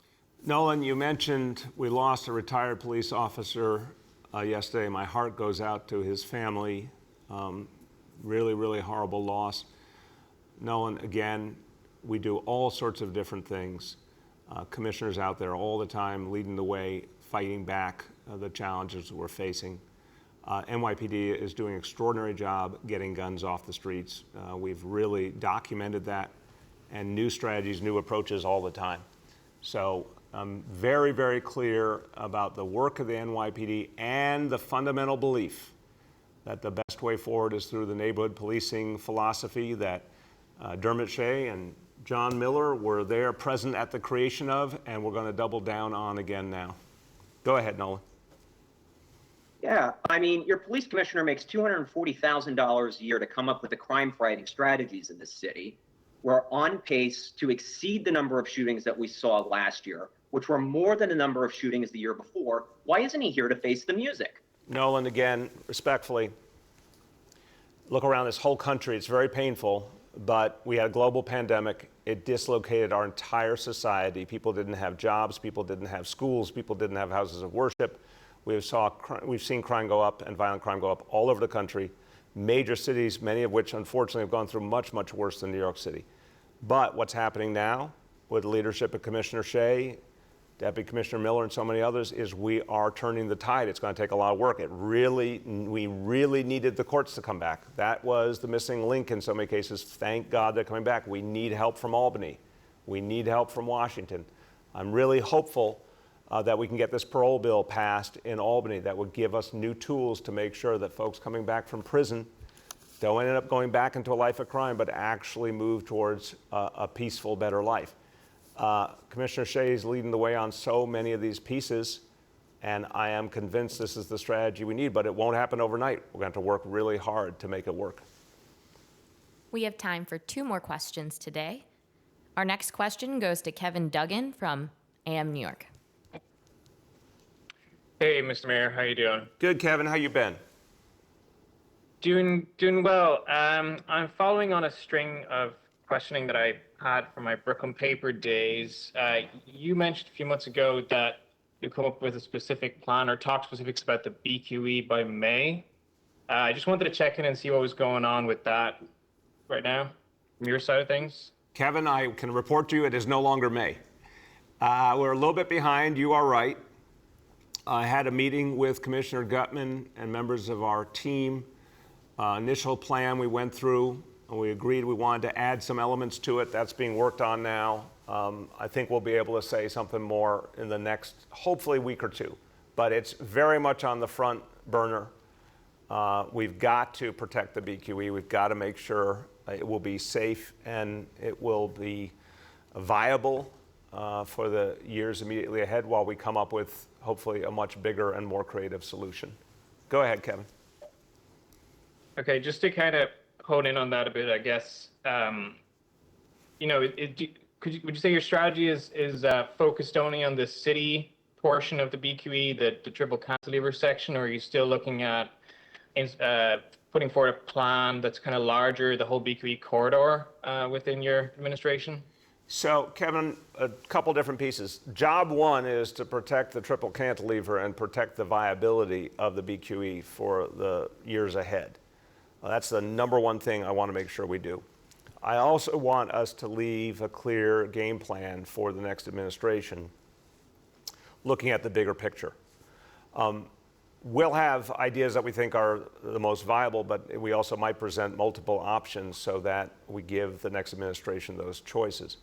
Nolan, you mentioned we lost a retired police officer yesterday. My heart goes out to his family. Really, really horrible loss. Nolan, again, we do all sorts of different things. Commissioners out there all the time leading the way, fighting back the challenges we're facing. NYPD is doing an extraordinary job getting guns off the streets. We've really documented that, and new strategies, new approaches all the time. So I'm very, very clear about the work of the NYPD and the fundamental belief that the best way forward is through the neighborhood policing philosophy that Dermot Shea and John Miller were there present at the creation of, and we're going to double down on again now. Go ahead, Nolan.
Yeah, I mean, your police commissioner makes $240,000 a year to come up with the crime-fighting strategies in this city. We're on pace to exceed the number of shootings that we saw last year, which were more than the number of shootings the year before. Why isn't he here to face the music?
Nolan, again, respectfully, look around this whole country. It's very painful, but we had a global pandemic. It dislocated our entire society. People didn't have jobs. People didn't have schools. People didn't have houses of worship. We've seen crime go up and violent crime go up all over the country. Major cities, many of which unfortunately have gone through much, much worse than New York City. But what's happening now with the leadership of Commissioner Shea, Deputy Commissioner Miller, and so many others is we are turning the tide. It's going to take a lot of work. We really needed the courts to come back. That was the missing link in so many cases. Thank God they're coming back. We need help from Albany. We need help from Washington. I'm really hopeful that we can get this parole bill passed in Albany that would give us new tools to make sure that folks coming back from prison don't end up going back into a life of crime, but actually move towards a peaceful, better life. Commissioner Shea is leading the way on so many of these pieces, and I am convinced this is the strategy we need, but it won't happen overnight. We're going to have to work really hard to make it work.
We have time for 2 more questions today. Our next question goes to Kevin Duggan from AM New York.
Hey, Mr. Mayor, how you doing?
Good, Kevin. How you been?
Doing well. I'm following on a string of questioning that I had from my Brooklyn paper days. You mentioned a few months ago that you come up with a specific plan or talk specifics about the BQE by May. I just wanted to check in and see what was going on with that right now from your side of things.
Kevin, I can report to you it is no longer May. We're a little bit behind. You are right. I had a meeting with Commissioner Gutman and members of our team. Initial plan we went through, and we agreed we wanted to add some elements to it. That's being worked on now. I think we'll be able to say something more in the next, hopefully, week or 2. But it's very much on the front burner. We've got to protect the BQE. We've got to make sure it will be safe and it will be viable for the years immediately ahead while we come up with, hopefully, a much bigger and more creative solution. Go ahead, Kevin.
Okay, just to kind of hone in on that a bit, I guess, you know, would you say your strategy is focused only on the city portion of the BQE, the triple cantilever section, or are you still looking at putting forward a plan that's kind of larger, the whole BQE corridor within your administration?
So, Kevin, a couple different pieces. Job one is to protect the triple cantilever and protect the viability of the BQE for the years ahead. That's the number one thing I want to make sure we do. I also want us to leave a clear game plan for the next administration, looking at the bigger picture. We'll have ideas that we think are the most viable, but we also might present multiple options so that we give the next administration those choices.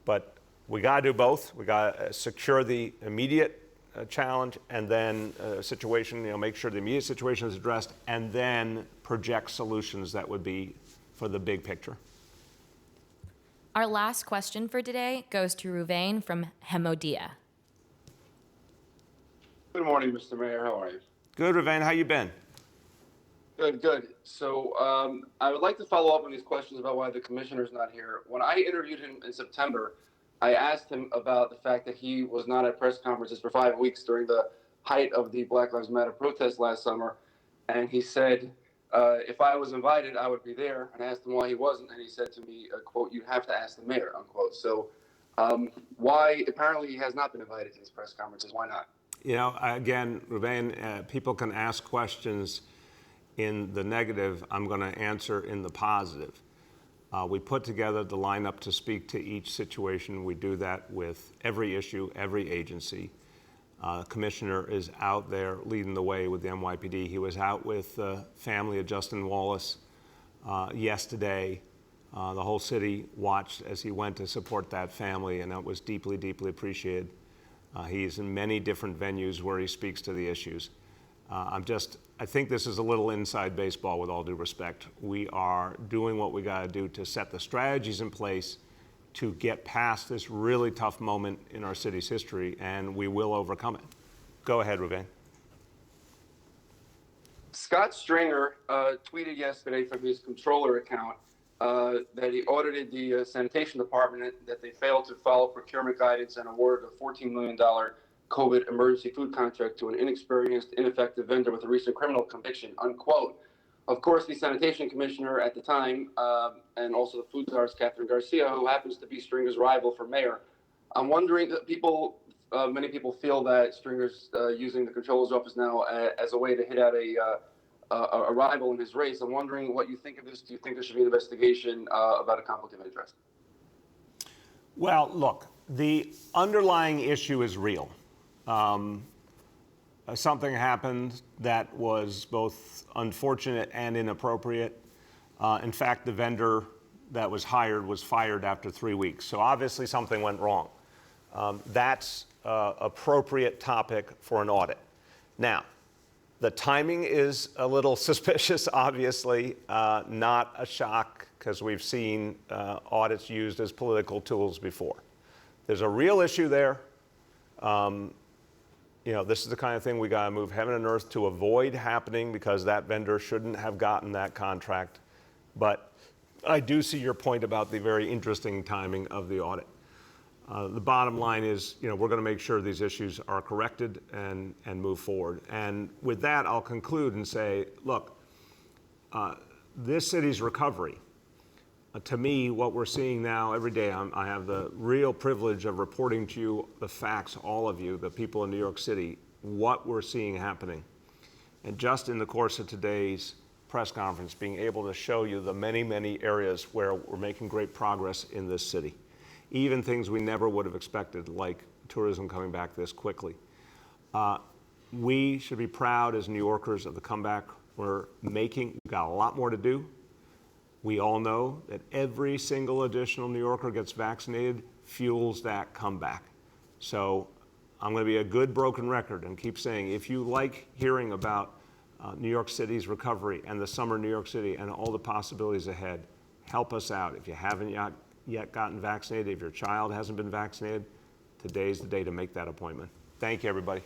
But we got to do both. We got to secure the immediate challenge, and then situation, make sure the immediate situation is addressed, and then project solutions that would be for the big picture.
Our last question for today goes to Ruvain from Hemodia.
Good morning, Mr. Mayor. How are you?
Good, Ruvain. How you been?
Good, good. So I would like to follow up on these questions about why the commissioner's not here. When I interviewed him in September, I asked him about the fact that he was not at press conferences for 5 weeks during the height of the Black Lives Matter protest last summer. And he said, if I was invited, I would be there. And I asked him why he wasn't. And he said to me, quote, "You have to ask the mayor," unquote. So why, apparently he has not been invited to these press conferences. Why not?
Again, Ruvain, people can ask questions in the negative. I'm going to answer in the positive. We put together the lineup to speak to each situation. We do that with every issue, every agency. Commissioner is out there leading the way with the NYPD. He was out with the family of Justin Wallace yesterday. The whole city watched as he went to support that family, and that was deeply, deeply appreciated. He's in many different venues where he speaks to the issues. I think this is a little inside baseball, with all due respect. We are doing what we got to do to set the strategies in place to get past this really tough moment in our city's history, and we will overcome it. Go ahead, Ruvain.
Scott Stringer tweeted yesterday from his controller account that he audited the sanitation department, that they failed to follow procurement guidance and awarded a $14 million COVID emergency food contract to an inexperienced, ineffective vendor with a recent criminal conviction, unquote. Of course, the sanitation commissioner at the time, and also the food czar's Catherine Garcia, who happens to be Stringer's rival for mayor. I'm wondering, many people feel that Stringer's using the controller's office now as a way to hit out a rival in his race. I'm wondering what you think of this. Do you think there should be an investigation about a conflict of interest?
Well, look, the underlying issue is real. Something happened that was both unfortunate and inappropriate. In fact, the vendor that was hired was fired after 3 weeks. So obviously something went wrong. That's an appropriate topic for an audit. Now, the timing is a little suspicious, obviously, not a shock, because we've seen audits used as political tools before. There's a real issue there. This is the kind of thing we got to move heaven and earth to avoid happening, because that vendor shouldn't have gotten that contract. But I do see your point about the very interesting timing of the audit. The bottom line is, we're going to make sure these issues are corrected and move forward. And with that, I'll conclude and say, look, this city's recovery, to me, what we're seeing now every day, I have the real privilege of reporting to you the facts, all of you, the people in New York City, what we're seeing happening. And just in the course of today's press conference, being able to show you the many, many areas where we're making great progress in this city. Even things we never would have expected, like tourism coming back this quickly. We should be proud as New Yorkers of the comeback we're making. We've got a lot more to do. We all know that every single additional New Yorker gets vaccinated fuels that comeback. So I'm going to be a good broken record and keep saying, if you like hearing about New York City's recovery and the summer New York City and all the possibilities ahead, help us out. If you haven't yet gotten vaccinated, if your child hasn't been vaccinated, today's the day to make that appointment. Thank you, everybody.